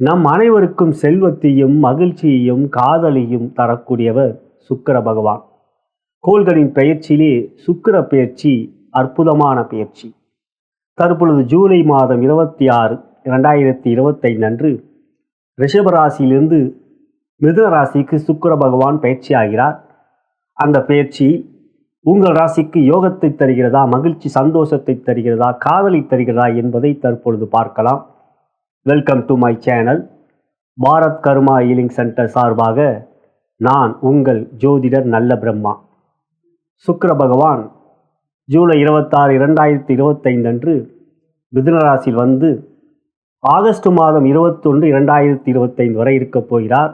நம் அனைவருக்கும் செல்வத்தையும் மகிழ்ச்சியையும் காதலையும் தரக்கூடியவர் சுக்கிர பகவான். கோள்களின் பெயர்ச்சியிலே சுக்கிர பெயர்ச்சி அற்புதமான பெயர்ச்சி. தற்பொழுது ஜூலை மாதம் 26, 2025 அன்று ரிஷபராசியிலிருந்து மிதுன ராசிக்கு சுக்கிர பகவான் பயிற்சி ஆகிறார். அந்த பெயர்ச்சி உங்கள் ராசிக்கு யோகத்தை தருகிறதா, மகிழ்ச்சி சந்தோஷத்தை தருகிறதா, காதலை தருகிறதா என்பதை தற்பொழுது பார்க்கலாம். Welcome to my channel. Bharat karma healing centre சார்பாக நான் உங்கள் ஜோதிடர் நல்ல பிரம்மா. சுக்கிர பகவான் ஜூலை 26, 2025 அன்று மிதுன ராசியில் வந்து ஆகஸ்ட் மாதம் 21, 2025 வரை இருக்கப் போகிறார்.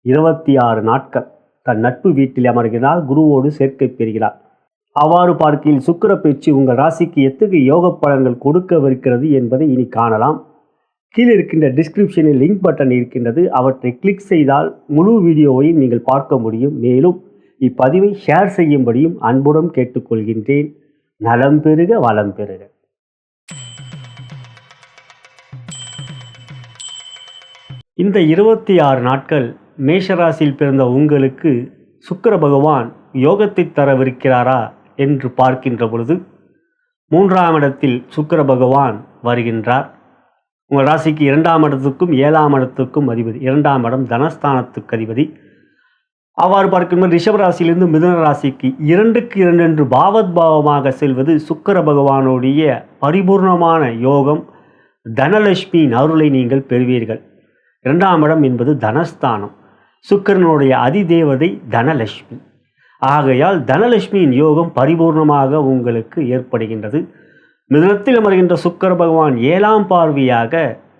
26 நாட்கள் தன் நட்பு வீட்டில் அமர்கிறார். குருவோடு சேர்க்கை பெறுகிறார். அவ்வாறு பார்க்கையில் சுக்கிர பெயர்ச்சி உங்கள் ராசிக்கு எத்தகைய யோக பலன்கள் கொடுக்கவிருக்கிறது என்பதை இனி காணலாம். கீழே இருக்கின்ற டிஸ்கிரிப்ஷனில் லிங்க் பட்டன் இருக்கின்றது. அவற்றை கிளிக் செய்தால் முழு வீடியோவையும் நீங்கள் பார்க்க முடியும். மேலும் இப்பதிவை ஷேர் செய்யும்படியும் அன்புடன் கேட்டுக்கொள்கின்றேன். நலம் பெறுக, வளம் பெறுக. இந்த 26 நாட்கள் மேஷராசியில் பிறந்த உங்களுக்கு சுக்கிர பகவான் யோகத்தை தரவிருக்கிறாரா என்று பார்க்கின்ற பொழுது 3ஆம் இடத்தில் சுக்கிர பகவான் வருகின்றார். உங்கள் ராசிக்கு 2ஆம் இடத்துக்கும் 7ஆம் இடத்துக்கும் அதிபதி. 2ஆம் இடம் தனஸ்தானத்துக்கு அதிபதி. அவ்வாறு பார்க்கும்போது ரிஷபராசியிலிருந்து மிதுன ராசிக்கு 2க்கு 2 என்று பாவத் பாவமாக செல்வது சுக்கிர பகவானுடைய பரிபூர்ணமான யோகம். தனலட்சுமியின் அருளை நீங்கள் பெறுவீர்கள். 2ஆம் இடம் என்பது தனஸ்தானம். சுக்கிரனுடைய அதிதேவதை தனலட்சுமி. ஆகையால் தனலட்சுமியின் யோகம் பரிபூர்ணமாக உங்களுக்கு ஏற்படுகின்றது. மிதுனத்தில் அமர்கின்ற சுக்கிர பகவான் 7ஆம் பார்வையாக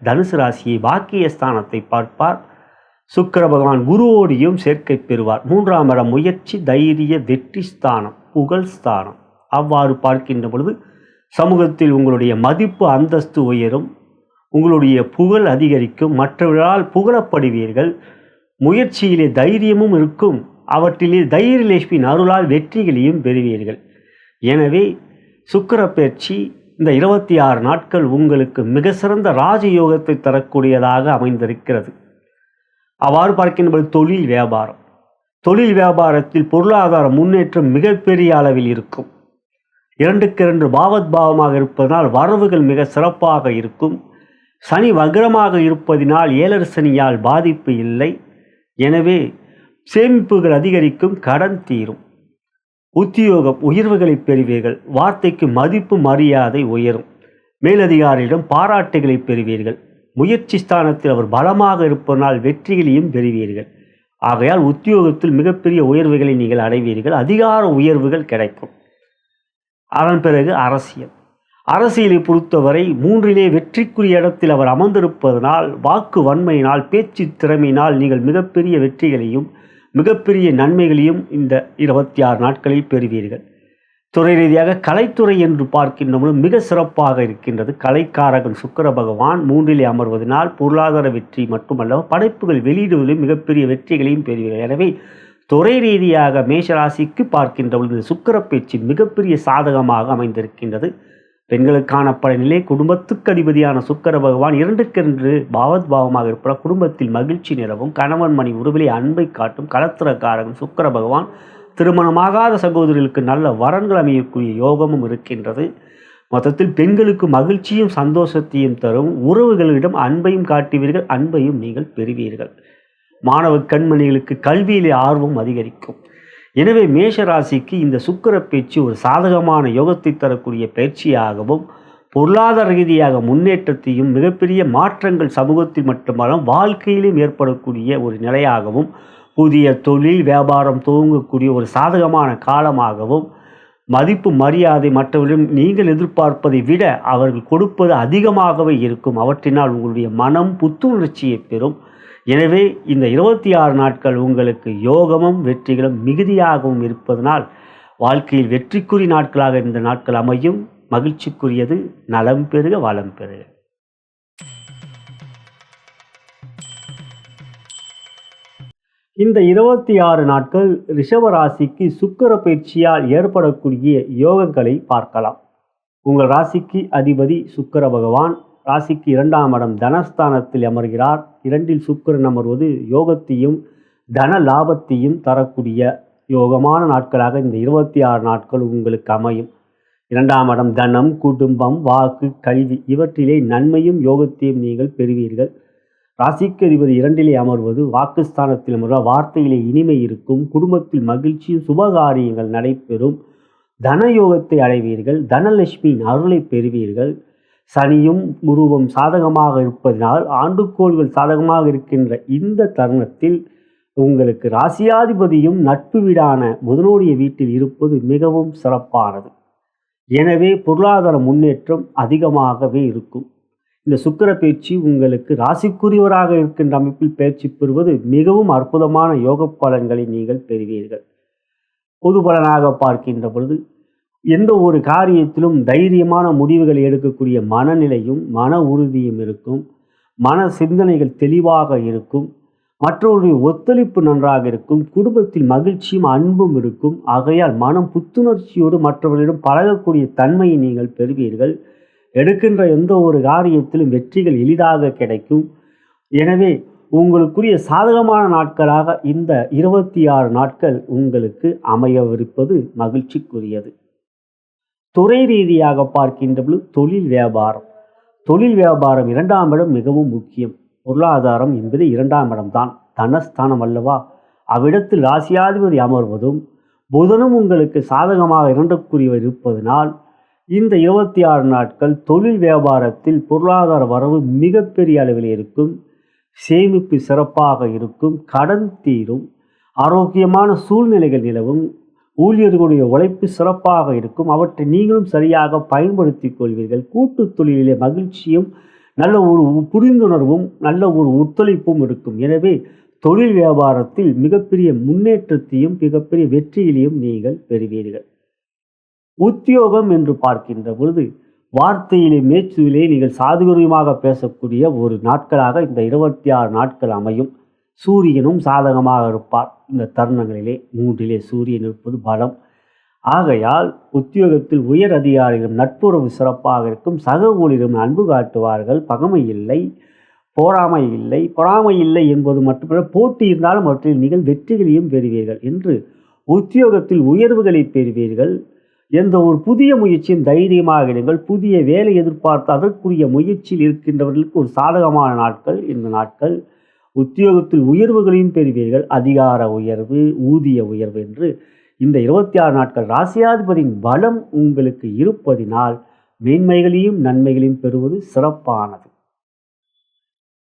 தனுசு ராசியை பாக்கியஸ்தானத்தை பார்ப்பார். சுக்கிர பகவான் குருவோடியும் சேர்க்கை பெறுவார். 3ஆம் இடம் முயற்சி, தைரிய, வெற்றி ஸ்தானம், புகழ் ஸ்தானம். அவ்வாறு பார்க்கின்ற பொழுது சமூகத்தில் உங்களுடைய மதிப்பு அந்தஸ்து உயரும், உங்களுடைய புகழ் அதிகரிக்கும், மற்றவர்களால் புகழப்படுவீர்கள். முயற்சியிலே தைரியமும் இருக்கும், அவற்றிலே தைரியலட்சுமியின் அருளால் வெற்றிகளையும் பெறுவீர்கள். எனவே சுக்கிர பெயர்ச்சி இந்த 26 நாட்கள் உங்களுக்கு மிக சிறந்த ராஜயோகத்தை தரக்கூடியதாக அமைந்திருக்கிறது. அவ்வாறு பார்க்கின்ற தொழில் வியாபாரத்தில் பொருளாதார முன்னேற்றம் மிகப்பெரிய அளவில் இருக்கும். 2க்கு 2 பாவத் பாவமாக இருப்பதனால் வரவுகள் மிக சிறப்பாக இருக்கும். சனி வக்ரமாக இருப்பதினால் ஏழரை சனியால் பாதிப்பு இல்லை. எனவே சேமிப்புகள் அதிகரிக்கும், கடன் தீரும். உத்தியோகம் உயர்வுகளை பெறுவீர்கள். வார்த்தைக்கு மதிப்பு மரியாதை உயரும். மேலதிகாரியிடம் பாராட்டுகளை பெறுவீர்கள். முயற்சி ஸ்தானத்தில் அவர் பலமாக இருப்பதனால் வெற்றிகளையும் பெறுவீர்கள். ஆகையால் உத்தியோகத்தில் மிகப்பெரிய உயர்வுகளை நீங்கள் அடைவீர்கள். அதிகார உயர்வுகள் கிடைக்கும். அதன் பிறகு அரசியலை பொறுத்தவரை 3லே வெற்றிக்குரிய இடத்தில் அவர் அமர்ந்திருப்பதனால் வாக்கு வன்மையினால் பேச்சு திறமையினால் நீங்கள் மிகப்பெரிய வெற்றிகளையும் மிகப்பெரிய நன்மைகளையும் இந்த 26 நாட்களில் பெறுவீர்கள். துறை ரீதியாக கலைத்துறை என்று பார்க்கின்றபோது மிக சிறப்பாக இருக்கின்றது. கலைக்காரகன் சுக்கிர பகவான் 3லே அமர்வதனால் பொருளாதார வெற்றி மட்டுமல்ல, படைப்புகள் வெளியிடுவதிலும் மிகப்பெரிய வெற்றிகளையும் பெறுவீர்கள். எனவே துறை ரீதியாக மேஷராசிக்கு பார்க்கின்ற பொழுது சுக்கிர பெயர்ச்சி மிகப்பெரிய சாதகமாக அமைந்திருக்கின்றது. பெண்களுக்கான பலனிலே குடும்பத்துக்கு அதிபதியான சுக்கிர பகவான் 2க்கு 2 பாவத் பாவமாக இருப்பதால் குடும்பத்தில் மகிழ்ச்சி நிலவும், கணவன் மணி உறவிலே அன்பை காட்டும். கலத்திரக்காரகன் சுக்கிர பகவான் திருமணமாகாத சகோதரிகளுக்கு நல்ல வரன்கள் அமையக்கூடிய யோகமும் இருக்கின்றது. மொத்தத்தில் பெண்களுக்கு மகிழ்ச்சியும் சந்தோஷத்தையும் தரும். உறவுகளிடம் அன்பையும் காட்டுவீர்கள், அன்பையும் நீங்கள் பெறுவீர்கள். மாணவ கண்மணிகளுக்கு கல்வியிலே ஆர்வம் அதிகரிக்கும். எனவே மேஷ ராசிக்கு இந்த சுக்கிர பெயர்ச்சி ஒரு சாதகமான யோகத்தை தரக்கூடிய பயிற்சியாகவும் பொருளாதார ரீதியாக முன்னேற்றத்தையும் மிகப்பெரிய மாற்றங்கள் சமூகத்தில் மட்டுமல்ல வாழ்க்கையிலும் ஏற்படக்கூடிய ஒரு நிலையாகவும் புதிய தொழில் வியாபாரம் துவங்கக்கூடிய ஒரு சாதகமான காலமாகவும் மதிப்பு மரியாதை மற்றவர்களும் நீங்கள் எதிர்பார்ப்பதை விட அவர்கள் கொடுப்பது அதிகமாகவே இருக்கும். அவற்றினால் உங்களுடைய மனம் புத்துணர்ச்சியை பெறும். எனவே இந்த 26 நாட்கள் உங்களுக்கு யோகமும் வெற்றிகளும் மிகுதியாகவும் இருப்பதனால் வாழ்க்கையில் வெற்றிக்குரிய நாட்களாக இந்த நாட்கள் அமையும். மகிழ்ச்சிக்குரியது. நலம் பெறுக, வளம் பெறுக. இந்த 26 நாட்கள் ரிஷபராசிக்கு சுக்கிர பெயர்ச்சியால் ஏற்படக்கூடிய யோகங்களை பார்க்கலாம். உங்கள் ராசிக்கு அதிபதி சுக்கிர பகவான் ராசிக்கு 2ஆம் இடம் தனஸ்தானத்தில் அமர்கிறார். 2இல் சுக்கிரன் அமர்வது யோகத்தையும் தன லாபத்தையும் தரக்கூடிய யோகமான நாட்களாக இந்த 26 நாட்கள் உங்களுக்கு அமையும். 2ஆம் இடம் தனம், குடும்பம், வாக்கு, கல்வி இவற்றிலே நன்மையும் யோகத்தையும் நீங்கள் பெறுவீர்கள். ராசிக்கு அதிபதி 2இலே அமர்வது வாக்குஸ்தானத்தில் அமர்வார். வார்த்தையிலே இனிமை இருக்கும். குடும்பத்தில் மகிழ்ச்சியும் சுபகாரியங்கள் நடைபெறும். தனயோகத்தை அடைவீர்கள். தனலட்சுமியின் அருளை பெறுவீர்கள். சனியும் குருவும் சாதகமாக இருப்பதனால் ஆண்டுகோள்கள் சாதகமாக இருக்கின்ற இந்த தருணத்தில் உங்களுக்கு ராசியாதிபதியும் நட்பு வீடான புதனுடைய வீட்டில் இருப்பது மிகவும் சிறப்பானது. எனவே பொருளாதார முன்னேற்றம் அதிகமாகவே இருக்கும். இந்த சுக்கிர பயிற்சி உங்களுக்கு ராசிக்குரியவராக இருக்கின்ற அமைப்பில் பயிற்சி பெறுவது மிகவும் அற்புதமான யோக பலன்களை நீங்கள் பெறுவீர்கள். பொது பலனாக பார்க்கின்ற பொழுது எந்த ஒரு காரியத்திலும் தைரியமான முடிவுகளை எடுக்கக்கூடிய மனநிலையும் மன உறுதியும் இருக்கும். மன சிந்தனைகள் தெளிவாக இருக்கும். மற்றவருடைய ஒத்துழைப்பு நன்றாக இருக்கும். குடும்பத்தில் மகிழ்ச்சியும் அன்பும் இருக்கும். ஆகையால் மனம் புத்துணர்ச்சியோடு மற்றவர்களிடம் பழகக்கூடிய தன்மையை நீங்கள் பெறுவீர்கள். எடுக்கின்ற எந்த ஒரு காரியத்திலும் வெற்றிகள் எளிதாக கிடைக்கும். எனவே உங்களுக்குரிய சாதகமான நாட்களாக இந்த 26 நாட்கள் உங்களுக்கு அமையவிருப்பது மகிழ்ச்சிக்குரியது. துறை ரீதியாக பார்க்கின்ற பொழுது தொழில் வியாபாரம். தொழில் வியாபாரம் 2ஆம் இடம் மிகவும் முக்கியம். பொருளாதாரம் என்பது 2ஆம் இடம்தான், தனஸ்தானம் அல்லவா. அவ்விடத்தில் ராசியாதிபதி அமர்வதும் புதனும் உங்களுக்கு சாதகமாக 2க்குரியவர் இருப்பதனால் இந்த 26 நாட்கள் தொழில் வியாபாரத்தில் பொருளாதார வரவு மிகப்பெரிய அளவில் இருக்கும். சேமிப்பு சிறப்பாக இருக்கும். கடன் தீரும். ஆரோக்கியமான சூழ்நிலைகள் நிலவும். ஊழியர்களுடைய உழைப்பு சிறப்பாக இருக்கும். அவற்றை நீங்களும் சரியாக பயன்படுத்தி கொள்வீர்கள். கூட்டு தொழிலிலே மகிழ்ச்சியும் நல்ல ஒரு புரிந்துணர்வும் நல்ல ஒரு ஒத்துழைப்பும் இருக்கும். எனவே தொழில் வியாபாரத்தில் மிகப்பெரிய முன்னேற்றத்தையும் மிகப்பெரிய வெற்றியிலையும் நீங்கள் பெறுவீர்கள். உத்தியோகம் என்று பார்க்கின்ற பொழுது வார்த்தையிலே மேச்சுவிலே நீங்கள் சாதுரியமாக பேசக்கூடிய ஒரு நாட்களாக இந்த 26 நாட்கள் அமையும். சூரியனும் சாதகமாக இருப்பார். இந்த தருணங்களிலே 3இலே சூரியன் இருப்பது பலம். ஆகையால் உத்தியோகத்தில் உயர் அதிகாரிகளும் நட்புறவு சிறப்பாக இருக்கும். சக ஊழியரும் அன்பு காட்டுவார்கள். பகைமை இல்லை, பொறாமை இல்லை என்பது மட்டுமல்ல, போட்டி இருந்தாலும் அவற்றில் நீங்கள் வெற்றிகளையும் பெறுவீர்கள் என்று உத்தியோகத்தில் உயர்வுகளை பெறுவீர்கள். எந்த ஒரு புதிய முயற்சியும் தைரியமாக எடுங்கள். புதிய வேலை எதிர்பார்த்து அதற்குரிய முயற்சியில் இருக்கின்றவர்களுக்கு ஒரு சாதகமான நாட்கள் இந்த நாட்கள். உத்தியோகத்தில் உயர்வுகளையும் பெறுவீர்கள். அதிகார உயர்வு, ஊதிய உயர்வு என்று இந்த 26 நாட்கள் ராசியாதிபதியின் பலம் உங்களுக்கு இருப்பதினால் மேன்மைகளையும் நன்மைகளையும் பெறுவது சிறப்பானது.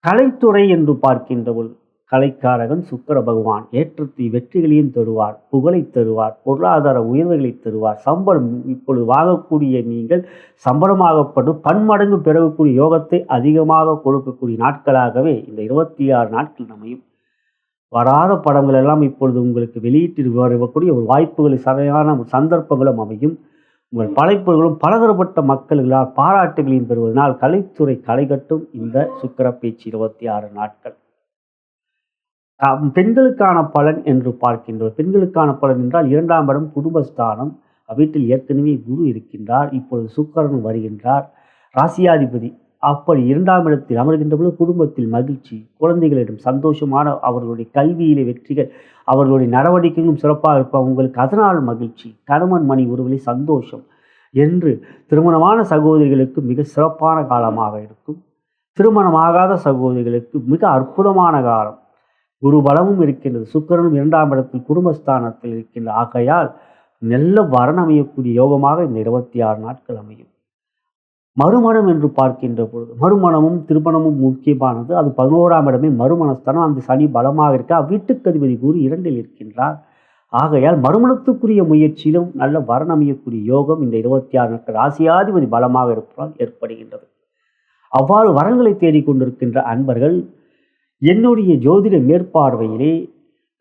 கலைத்துறை என்று பார்க்கின்ற பொழுது கலைக்காரகன் சுக்கிர பகவான் ஏற்றத்தை வெற்றிகளையும் தருவார். புகழை தருவார். பொருளாதார உயர்வுகளை தருவார். சம்பளம் இப்பொழுது வாங்கக்கூடிய நீங்கள் சம்பளமாகப்படும் பன்மடங்கு பெறக்கூடிய யோகத்தை அதிகமாக கொடுக்கக்கூடிய நாட்களாகவே இந்த 26 நாட்கள் அமையும். வராத படங்கள் எல்லாம் இப்பொழுது உங்களுக்கு வெளியிட்டு வரக்கூடிய ஒரு வாய்ப்புகளை சரியான சந்தர்ப்பங்களும் அமையும். உங்கள் படைப்புகளும் பலதரப்பட்ட மக்களால் பாராட்டுகளையும் பெறுவதனால் கலைத்துறை களைகட்டும் இந்த சுக்கிர பயிற்சி 26 நாட்கள். பெண்களுக்கான பலன் என்று பார்க்கின்றோம். பெண்களுக்கான பலன் என்றால் 2ஆம் இடம் குடும்பஸ்தானம். வீட்டில் ஏற்கனவே குரு இருக்கின்றார். இப்பொழுது சுக்கிரன் வருகின்றார். ராசியாதிபதி அப்படி 2ஆம் இடத்தில் அமர்கின்ற பொழுது குடும்பத்தில் மகிழ்ச்சி, குழந்தைகளிடம் சந்தோஷமான அவர்களுடைய கல்வியிலே வெற்றிகள், அவர்களுடைய நடவடிக்கைகளும் சிறப்பாக இருப்பார். உங்களுக்கு அதனால் மகிழ்ச்சி, கணவன் மணி உறவுகளில் சந்தோஷம் என்று திருமணமான சகோதரிகளுக்கு மிக சிறப்பான காலமாக இருக்கும். திருமணமாகாத சகோதரிகளுக்கு மிக அற்புதமான காலம். குரு பலமும் இருக்கின்றது. சுக்கிரனும் 2ஆம் இடத்தில் குடும்பஸ்தானத்தில் இருக்கின்ற ஆகையால் நல்ல வரன் அமையக்கூடிய யோகமாக இந்த 26 நாட்கள் அமையும். மறுமணம் என்று பார்க்கின்ற பொழுது மறுமணமும் திருமணமும் முக்கியமானது. அது 11ஆம் இடமே மறுமணஸ்தானம். அந்த சனி பலமாக இருக்க வீட்டுக்கு அதிபதி குரு 2இல் இருக்கின்றார். ஆகையால் மறுமணத்துக்குரிய முயற்சியிலும் நல்ல வரன் அமையக்கூடிய யோகம் இந்த 26 நாட்கள் ராசியாதிபதி பலமாக இருப்பதால் ஏற்படுகின்றது. அவ்வாறு வரன்களை தேடிக்கொண்டிருக்கின்ற அன்பர்கள் என்னுடைய ஜோதிட மேற்பார்வையிலே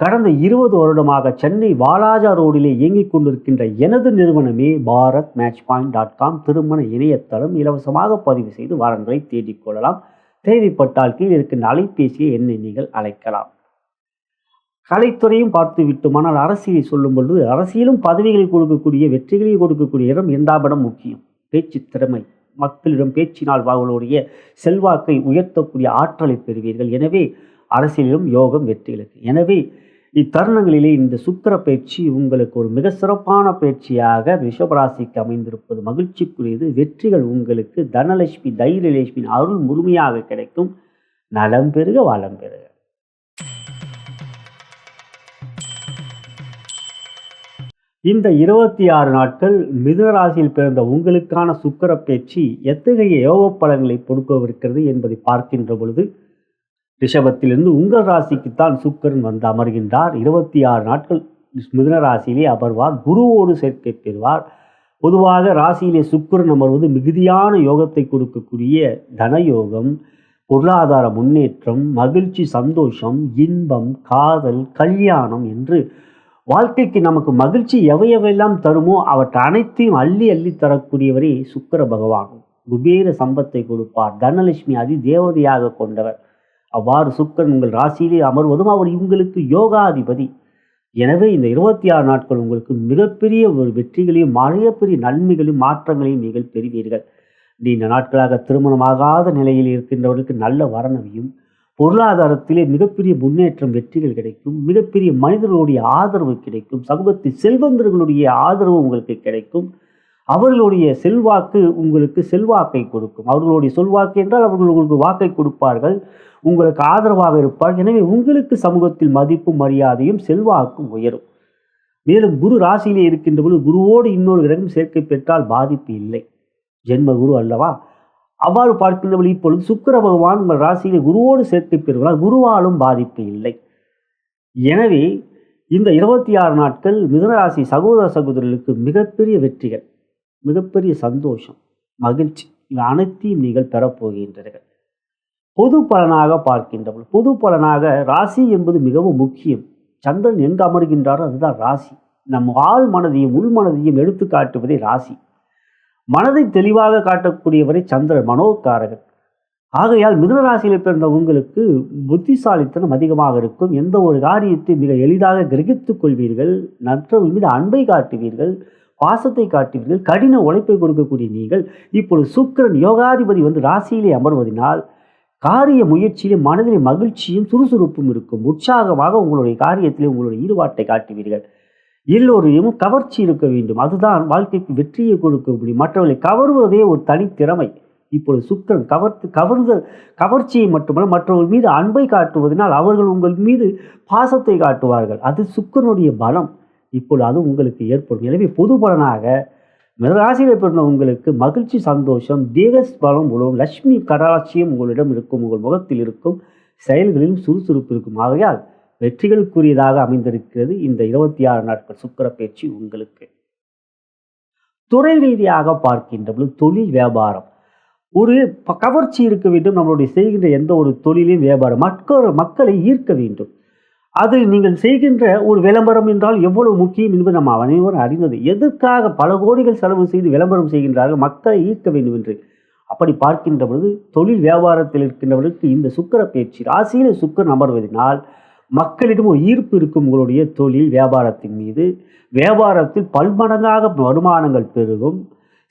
கடந்த 20 வருடமாக சென்னை வாலாஜா ரோடிலே இயங்கிக் கொண்டிருக்கின்ற எனது நிறுவனமே bharatmatchpoint.com திருமண இணையதளம். இலவசமாக பதிவு செய்து வரன்களை தேடிக்கொள்ளலாம். தேவைப்பட்டால் கீழ் இருக்கின்ற அலைபேசியை என்னை நீங்கள் அழைக்கலாம். கலைத்துறையும் பார்த்து விட்டோமானால் அரசியலை சொல்லும் பொழுது அரசியலும் பதவிகளை கொடுக்கக்கூடிய வெற்றிகளை கொடுக்கக்கூடிய இடம் 2ஆம் இடம் முக்கியம். பேச்சு திறமை, மக்களிடம் பேச்சினால் அவர்களுடைய செல்வாக்கை உயர்த்தக்கூடிய ஆற்றலை பெறுவீர்கள். எனவே அரசியலிலும் யோகம் வெற்றி இலக்கு. எனவே இத்தருணங்களிலே இந்த சுக்கிர பயிற்சி உங்களுக்கு ஒரு மிக சிறப்பான பயிற்சியாக ரிஷபராசிக்கு அமைந்திருப்பது மகிழ்ச்சிக்குரியது. வெற்றிகள் உங்களுக்கு தனலட்சுமி தைரியலட்சுமியின் அருள் முழுமையாக கிடைக்கும். நலம் பெறுக, வளம் பெறுக. இந்த 26 நாட்கள் மிதுன ராசியில் பிறந்த உங்களுக்கான சுக்கிர பயிற்சி எத்தகைய யோக பலன்களை கொடுக்கவிருக்கிறது என்பதை பார்க்கின்ற பொழுது, ரிஷபத்திலிருந்து உங்கள் ராசிக்குத்தான் சுக்கிரன் வந்து அமர்கின்றார். 26 நாட்கள் மிதுன ராசியிலே அமர்வார். குருவோடு சேர்க்கை பெறுவார். பொதுவாக ராசியிலே சுக்கிரன் அமர்வது மிகுதியான யோகத்தை கொடுக்கக்கூடிய தனயோகம், பொருளாதார முன்னேற்றம், மகிழ்ச்சி, சந்தோஷம், இன்பம், காதல், கல்யாணம் என்று வாழ்க்கைக்கு நமக்கு மகிழ்ச்சி எவையெல்லாம் தருமோ அவற்றை அனைத்தையும் அள்ளி அள்ளி தரக்கூடியவரே சுக்கிர பகவான். குபேர சம்பத்தை கொடுப்பார். தனலட்சுமி அதி தேவதையாக கொண்டவர். அவ்வாறு சுக்கிரன் உங்கள் ராசியிலே அமர்வதும் அவர் உங்களுக்கு யோகாதிபதி. எனவே இந்த 26 நாட்கள் உங்களுக்கு மிகப்பெரிய ஒரு வெற்றிகளையும் மிகப்பெரிய நன்மைகளையும் மாற்றங்களையும் நீங்கள் பெறுவீர்கள். நீண்ட நாட்களாக திருமணமாகாத நிலையில் இருக்கின்றவர்களுக்கு நல்ல வரனவையும், பொருளாதாரத்திலே மிகப்பெரிய முன்னேற்றம், வெற்றிகள் கிடைக்கும். மிகப்பெரிய மனிதர்களுடைய ஆதரவு கிடைக்கும். சமூகத்தில் செல்வந்தர்களுடைய ஆதரவு உங்களுக்கு கிடைக்கும். அவர்களுடைய செல்வாக்கு உங்களுக்கு செல்வாக்கை கொடுக்கும். அவர்களுடைய சொல்வாக்கு என்றால் அவர்கள் உங்களுக்கு வாக்கை கொடுப்பார்கள், உங்களுக்கு ஆதரவாக இருப்பார்கள். எனவே உங்களுக்கு சமூகத்தில் மதிப்பும் மரியாதையும் செல்வாக்கும் உயரும். மேலும் குரு ராசியிலே இருக்கின்ற பொழுது குருவோடு இன்னொரு கிரகம் சேர்க்கை பெற்றால் பாதிப்பு இல்லை. ஜென்ம குரு அல்லவா? அவ்வாறு பார்க்கின்றவர்கள் இப்பொழுது சுக்கிர பகவான் உங்கள் ராசியிலே குருவோடு சேர்க்கை பெறுவதால் குருவாலும் பாதிப்பு இல்லை. எனவே இந்த 26 நாட்கள் மிதுன ராசி சகோதர சகோதரர்களுக்கு மிகப்பெரிய வெற்றிகள், மிகப்பெரிய சந்தோஷம், மகிழ்ச்சி இவை அனைத்தையும் நீங்கள் பெறப்போகின்றீர்கள். பொது பலனாக பார்க்கின்றவர்கள், பொது பலனாக ராசி என்பது மிகவும் முக்கியம். சந்திரன் எங்கு அமர்கின்றாரோ அதுதான் ராசி. நம் ஆள் மனதையும் உள் மனதையும் எடுத்து காட்டுவதே ராசி. மனதை தெளிவாக காட்டக்கூடியவரை சந்திரன் மனோகாரகன். ஆகையால் மிதுன ராசியில் பிறந்த உங்களுக்கு புத்திசாலித்தனம் அதிகமாக இருக்கும். எந்த ஒரு காரியத்தை மிக எளிதாக கிரகித்துக் கொள்வீர்கள். மற்றவர்கள் மீது அன்பை காட்டுவீர்கள், பாசத்தை காட்டுவீர்கள், கடின உழைப்பை கொடுக்கக்கூடிய நீங்கள் இப்பொழுது சுக்கிரன் யோகாதிபதி வந்து ராசியிலே அமர்வதனால் காரிய முயற்சியிலே மனதிலே மகிழ்ச்சியும் சுறுசுறுப்பும் இருக்கும். உற்சாகமாக உங்களுடைய காரியத்திலே உங்களுடைய ஈடுபாட்டை காட்டுவீர்கள். எல்லோரையும் கவர்ச்சி இருக்க வேண்டும். அதுதான் வாழ்க்கைக்கு வெற்றியை கொடுக்க முடியும். மற்றவர்களை கவர்வதே ஒரு தனித்திறமை. இப்பொழுது சுக்கிரன் கவர்ச்சியை மட்டுமல்ல மற்றவர்கள் மீது அன்பை காட்டுவதனால் அவர்கள் உங்கள் மீது பாசத்தை காட்டுவார்கள். அது சுக்கிரனுடைய பலம். இப்பொழுது அது உங்களுக்கு ஏற்படும். எனவே பொது பலனாக மிதுனராசியில் பிறந்த உங்களுக்கு மகிழ்ச்சி, சந்தோஷம், தேக பலம் உலகம், லட்சுமி கடாட்சியம் உங்களிடம் இருக்கும். உங்கள் முகத்தில் இருக்கும். செயல்களிலும் சுறுசுறுப்பு இருக்கும். ஆகையால் வெற்றிகளுக்குரியதாக அமைந்திருக்கிறது இந்த 26 நாட்கள் சுக்கிர பயிற்சி உங்களுக்கு. துறை ரீதியாக பார்க்கின்ற பொழுது தொழில், வியாபாரம் ஒரு கவர்ச்சி இருக்க வேண்டும். நம்மளுடைய செய்கின்ற எந்த ஒரு தொழிலையும் வியாபாரம் மக்களை ஈர்க்க வேண்டும். அது நீங்கள் செய்கின்ற ஒரு விளம்பரம் என்றால் எவ்வளவு முக்கியம் என்பது நம்ம அனைவரும் அறிந்தது. எதற்காக பல கோடிகள் செலவு செய்து விளம்பரம் செய்கின்றார்கள்? மக்களை ஈர்க்க வேண்டும் என்று. அப்படி பார்க்கின்ற பொழுது தொழில் வியாபாரத்தில் இருக்கின்றவர்களுக்கு இந்த சுக்கிர பயிற்சி ராசியில் சுக்கிரன் அமர்வதனால் மக்களிடம் ஒரு ஈர்ப்பு இருக்கும். உங்களுடைய தொழில் வியாபாரத்தின் மீது வியாபாரத்தில் பல்மடங்காக வருமானங்கள் பெருகும்,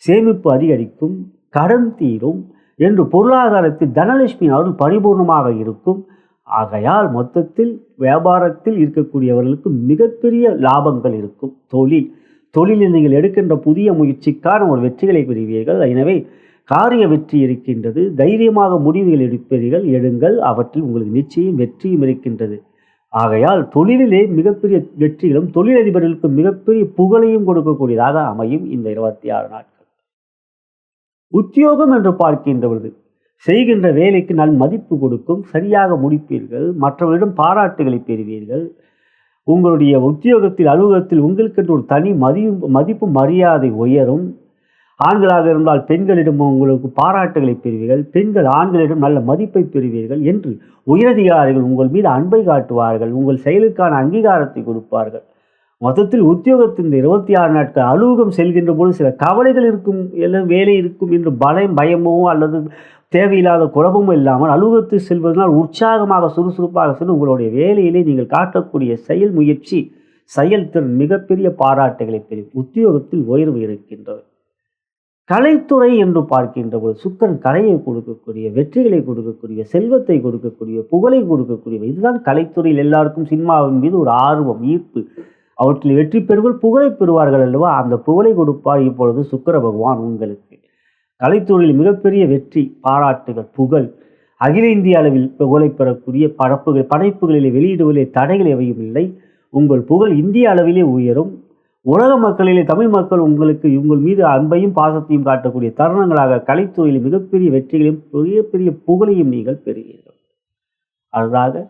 சேமிப்பு அதிகரிக்கும், கடன் தீரும் என்று பொருளாதாரத்தில் தனலட்சுமி அருள் பரிபூர்ணமாக இருக்கும். ஆகையால் மொத்தத்தில் வியாபாரத்தில் இருக்கக்கூடியவர்களுக்கு மிகப்பெரிய லாபங்கள் இருக்கும். தொழிலில் நீங்கள் எடுக்கின்ற புதிய முயற்சிக்கான ஒரு வெற்றிகளை பெறுவீர்கள். எனவே காரிய வெற்றி இருக்கின்றது. தைரியமாக முடிவுகள் எடுங்கள். அவற்றில் உங்களுக்கு நிச்சயம் வெற்றியும் இருக்கின்றது. ஆகையால் தொழிலிலே மிகப்பெரிய வெற்றிகளும் தொழிலதிபர்களுக்கு மிகப்பெரிய புகழையும் கொடுக்கக்கூடியதாக அமையும் இந்த 26 நாட்கள். உத்தியோகம் என்று பார்க்கின்ற பொழுது செய்கின்ற வேலைக்கு நல் மதிப்பு கொடுக்கும். சரியாக முடிப்பீர்கள். மற்றவர்களிடம் பாராட்டுகளை பெறுவீர்கள். உங்களுடைய உத்தியோகத்தில் அலுவலகத்தில் உங்களுக்கென்று ஒரு தனி மதிப்பு மரியாதை உயரும். ஆண்களாக இருந்தால் பெண்களிடம் உங்களுக்கு பாராட்டுகளை பெறுவீர்கள். பெண்கள் ஆண்களிடம் நல்ல மதிப்பை பெறுவீர்கள் என்று உயரதிகாரிகள் உங்கள் மீது அன்பை காட்டுவார்கள். உங்கள் செயலுக்கான அங்கீகாரத்தை கொடுப்பார்கள். மொத்தத்தில் உத்தியோகத்தின் 26 நாட்கள் அலுவலகம் செல்கின்ற போது சில கவலைகள் இருக்கும், எல்லாம் வேலை இருக்கும் என்று பயமோ அல்லது தேவையில்லாத குழப்பமும் இல்லாமல் அலுவலகத்தில் செல்வதனால் உற்சாகமாக சுறுசுறுப்பாக சென்று உங்களுடைய வேலையிலே நீங்கள் காட்டக்கூடிய செயல் முயற்சி, செயல்திறன் மிகப்பெரிய பாராட்டுகளை பெறும். உத்தியோகத்தில் உயர்வு இருக்கின்றது. கலைத்துறை என்று பார்க்கின்ற போது சுக்கிரன் கலையை கொடுக்கக்கூடிய, வெற்றிகளை கொடுக்கக்கூடிய, செல்வத்தை கொடுக்கக்கூடிய, புகழை கொடுக்கக்கூடிய, இதுதான் கலைத்துறையில் எல்லாருக்கும் சினிமாவின் மீது ஒரு ஆர்வம், ஈர்ப்பு. அவற்றில் வெற்றி பெறுவர் புகழை பெறுவார்கள் அல்லவா? அந்த புகழை கொடுப்பார் இப்பொழுது சுக்கிர பகவான் உங்களுக்கு. கலைத்துறையில் மிகப்பெரிய வெற்றி, பாராட்டுகள், புகழ், அகில இந்திய அளவில் புகழை பெறக்கூடிய படைப்புகளிலே வெளியிடுவதிலே தடைகள் எவையும் இல்லை. உங்கள் புகழ் இந்திய அளவிலே உயரும். உலக மக்களிலே தமிழ் மக்கள் உங்களுக்கு உங்கள் மீது அன்பையும் பாசத்தையும் காட்டக்கூடிய தருணங்களாக கலைத்துறையில் மிகப்பெரிய வெற்றிகளையும் பெரிய பெரிய புகழையும் நீங்கள் பெறுவீர்கள். அதுதாக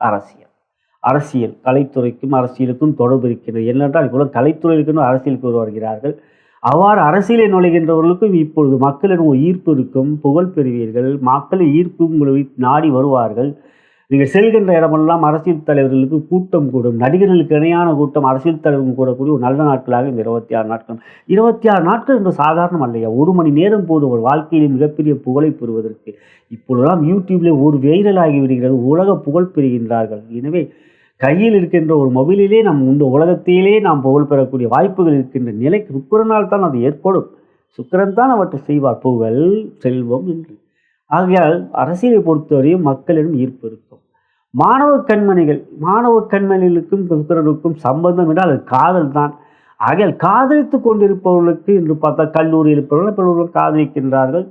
அரசியல் கலைத்துறைக்கும் அரசியலுக்கும் தொடர்பு இருக்கிறது. என்னென்றால் இப்பொழுது கலைத்துறையிலுக்கு அரசியலுக்கு வருகிறார்கள். அவ்வாறு அரசியலை நுழைகின்றவர்களுக்கும் இப்பொழுது மக்களிடம் ஒரு ஈர்ப்பு இருக்கும், புகழ் பெறுவீர்கள். மக்களின் ஈர்ப்பு உங்களை நாடி வருவார்கள். நீங்கள் செல்கின்ற இடமெல்லாம் அரசியல் தலைவர்களுக்கு கூட்டம் கூடும். நடிகர்களுக்கு இணையான கூட்டம் அரசியல் தலைவர்கள் கூடக்கூடிய ஒரு நல்ல நாட்களாக இந்த 26 நாட்கள். 26 நாட்கள் என்று சாதாரணம் அல்லையா? 1 மணி நேரம் போதும் ஒரு வாழ்க்கையிலே மிகப்பெரிய புகழை பெறுவதற்கு. இப்பொழுதெல்லாம் யூடியூப்ல ஒரு வைரல் ஆகி விடுகிறது, உலக புகழ் பெறுகின்றார்கள். எனவே கையில் இருக்கின்ற ஒரு மொபைலிலே இந்த உலகத்திலே நாம் புகழ் பெறக்கூடிய வாய்ப்புகள் இருக்கின்ற நிலைக்கு சுக்கிரனால் தான் அது ஏற்படும். சுக்கிரன் தான் அவற்றை செய்வார், புகழ், செல்வம் என்று. ஆகையால் அரசியலை பொறுத்தவரையும் மக்களிடம் ஈர்ப்பு இருக்கும். மாணவ கண்மணிகளுக்கும் சுக்கிரனுக்கும் சம்பந்தம் என்றால் அது காதல் தான். ஆகையால் காதலித்து கொண்டிருப்பவர்களுக்கு என்று பார்த்தால் கல்லூரியில் இருப்பவர்கள் காதலிக்கின்றார்கள்,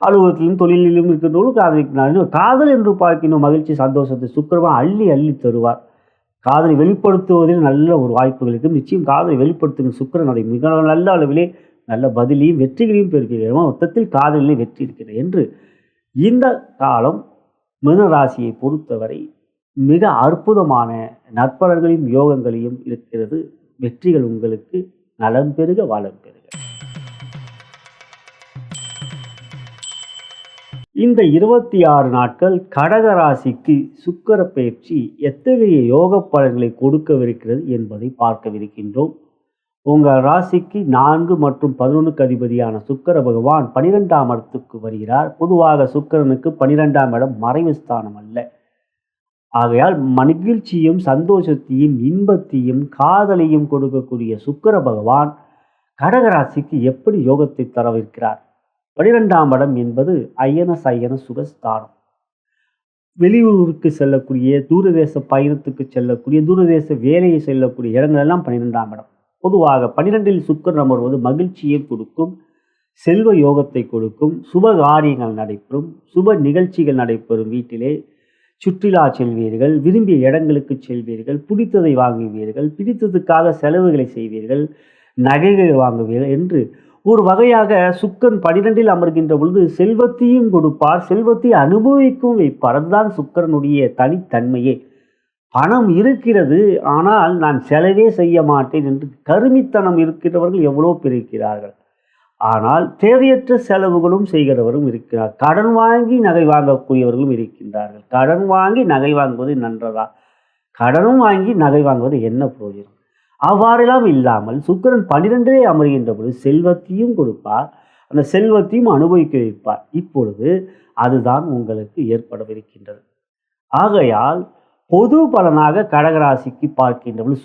அலுவலகத்திலும் தொழிலிலும் இருக்கின்றவர்களும் காதலிக்கிறார்கள். காதல் என்று பார்க்கின்ற மகிழ்ச்சி, சந்தோஷத்தை சுக்கிரன் அள்ளி அள்ளி தருவார். காதலை வெளிப்படுத்துவதில் நல்ல ஒரு வாய்ப்புகள் இருக்கும். நிச்சயம் காதலை வெளிப்படுத்துகிற சுக்கிரன் அதை மிக நல்ல அளவிலே நல்ல பதிலையும் வெற்றிகளையும் பெறுகிறோம். மொத்தத்தில் காதலிலே வெற்றி இருக்கிறது என்று இந்த காலம் மிதுன ராசியை பொறுத்தவரை மிக அற்புதமான நற்பலன்களையும் யோகங்களையும் இருக்கிறது. வெற்றிகள் உங்களுக்கு நலம் பெருக வளம் பெறுக. இந்த 26 நாட்கள் கடக ராசிக்கு சுக்கிர பயிற்சி எத்தகைய யோக பலன்களை கொடுக்கவிருக்கிறது என்பதை பார்க்கவிருக்கின்றோம். உங்கள் ராசிக்கு 4 மற்றும் 11க்கு அதிபதியான சுக்கிர பகவான் 12ஆம் இடத்துக்கு வருகிறார். பொதுவாக சுக்கிரனுக்கு 12ஆம் இடம் மறைவு ஸ்தானம் அல்ல. ஆகையால் மகிழ்ச்சியும் சந்தோஷத்தையும் இன்பத்தையும் காதலையும் கொடுக்கக்கூடிய சுக்கிர பகவான் கடகராசிக்கு எப்படி யோகத்தை தரவிருக்கிறார்? 12ஆம் இடம் என்பது அயன சுகஸ்தானம். வெளியூருக்கு செல்லக்கூடிய, தூரதேச பயணத்துக்கு செல்லக்கூடிய, தூரதேச வேலையை செல்லக்கூடிய இடங்கள் எல்லாம் 12ஆம் இடம். பொதுவாக 12இல் சுக்கிரன் அமர்வது மகிழ்ச்சியை கொடுக்கும், செல்வ யோகத்தை கொடுக்கும், சுப காரியங்கள் நடைபெறும், சுப நிகழ்ச்சிகள் நடைபெறும். வீட்டிலே சுற்றுலா செல்வீர்கள், விரும்பிய இடங்களுக்கு செல்வீர்கள், பிடித்ததை வாங்குவீர்கள், பிடித்ததுக்காக செலவுகளை செய்வீர்கள், நகைகள் வாங்குவீர்கள் என்று ஒரு வகையாக சுக்கிரன் 12இல் அமர்கின்ற பொழுது செல்வத்தையும் கொடுப்பார், செல்வத்தை அனுபவிக்கவும் வைப்பார். அதுதான் சுக்கிரனுடைய தனித்தன்மையே. பணம் இருக்கிறது, ஆனால் நான் செலவே செய்ய மாட்டேன் என்று கருமித்தனம் இருக்கிறவர்கள் எவ்வளோ பேர் இருக்கிறார்கள். ஆனால் தேவையற்ற செலவுகளும் செய்கிறவரும் இருக்கிறார். கடன் வாங்கி நகை வாங்கக்கூடியவர்களும் இருக்கின்றார்கள். கடன் வாங்கி நகை வாங்குவது நன்றதா? கடனும் வாங்கி நகை வாங்குவது என்ன பிரயோஜனம்? அவ்வாறெல்லாம் இல்லாமல் சுக்கிரன் 12இலே அமர்கின்ற பொழுது செல்வத்தையும் கொடுப்பார், அந்த செல்வத்தையும் அனுபவிக்க வைப்பார். இப்பொழுது அதுதான் உங்களுக்கு ஏற்படவிருக்கின்றது. ஆகையால் பொது பலனாக கடகராசிக்கு பார்க்கின்ற பொழுது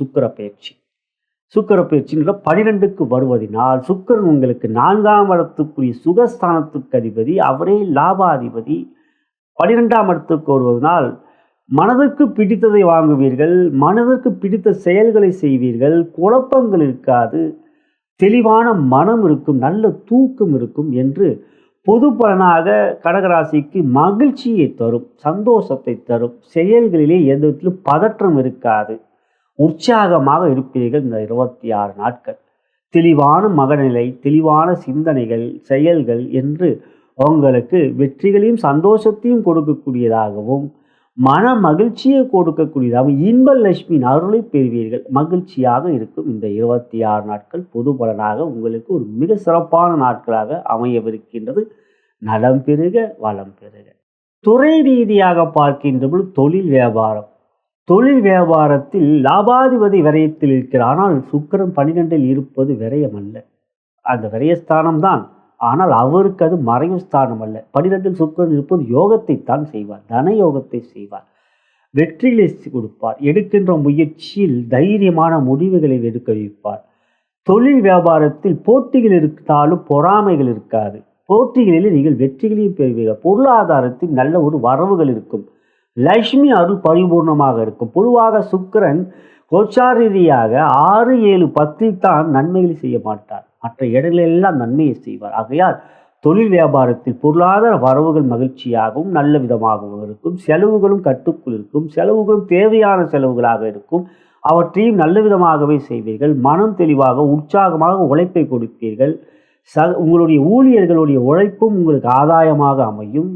சுக்கிர பயிற்சின்ற 12க்கு வருவதனால் சுக்கிரன் உங்களுக்கு 4ஆம் இடத்துக்குரிய சுகஸ்தானத்துக்கு அதிபதி, அவரே லாபாதிபதி. 12ஆம் இடத்துக்கு வருவதனால் மனதிற்கு பிடித்ததை வாங்குவீர்கள், மனதிற்கு பிடித்த செயல்களை செய்வீர்கள், குழப்பங்கள் இருக்காது, தெளிவான மனம் இருக்கும், நல்ல தூக்கம் இருக்கும் என்று பொது பலனாக கடகராசிக்கு மகிழ்ச்சியை தரும், சந்தோஷத்தை தரும். செயல்களிலே எந்த விதத்திலும் பதற்றம் இருக்காது, உற்சாகமாக இருப்பீர்கள். இந்த 26 நாட்கள் தெளிவான மனநிலை, தெளிவான சிந்தனைகள், செயல்கள் என்று உங்களுக்கு வெற்றிகளையும் சந்தோஷத்தையும் கொடுக்கக்கூடியதாகவும் மன மகிழ்ச்சியை கொடுக்கக்கூடியதாகவும் இன்ப லட்சுமியின் அருளை பெறுவீர்கள். மகிழ்ச்சியாக இருக்கும் இந்த 26 நாட்கள் பொது பலனாக உங்களுக்கு ஒரு மிக சிறப்பான நாட்களாக அமையவிருக்கின்றது. நலம் பெறுக வளம் பெறுக. துறை ரீதியாக பார்க்கின்ற தொழில் வியாபாரத்தில் லாபாதிபதி விரயத்தில் இருக்கிறார். ஆனால் சுக்கிரன் 12இல் இருப்பது விரயம் அல்ல, அந்த விரயஸ்தானம் தான். ஆனால் அவருக்கு அது மறைவு ஸ்தானம் அல்ல. 12இல் சுக்கிரன் இருப்பது யோகத்தை தான் செய்வார், தன யோகத்தை செய்வார், வெற்றிகளை கொடுப்பார். எடுக்கின்ற முயற்சியில் தைரியமான முடிவுகளை எடுக்க வைப்பார். தொழில் வியாபாரத்தில் போட்டிகள் இருந்தாலும் பொறாமைகள் இருக்காது. போட்டிகளில் நீங்கள் வெற்றிகளையும் பெறுவீர்கள். பொருளாதாரத்தில் நல்ல ஒரு வரவுகள் இருக்கும். லட்சுமி அருள் பரிபூர்ணமாக இருக்கும். பொதுவாக சுக்கிரன் கோச்சார ரீதியாக 6, 7, 10 தான் நன்மைகளை செய்ய மாட்டார். மற்ற இடங்களெல்லாம் நன்மையை செய்வார். ஆகையால் தொழில் வியாபாரத்தில் பொருளாதார வரவுகள் மகிழ்ச்சியாகவும் நல்ல விதமாகவும் இருக்கும். செலவுகளும் கட்டுக்குள் இருக்கும். செலவுகளும் தேவையான செலவுகளாக இருக்கும். அவற்றையும் நல்ல விதமாகவே செய்வீர்கள். மனம் தெளிவாக உற்சாகமாக உழைப்பை கொடுப்பீர்கள். உங்களுடைய ஊழியர்களுடைய உழைப்பும் உங்களுக்கு ஆதாயமாக அமையும்.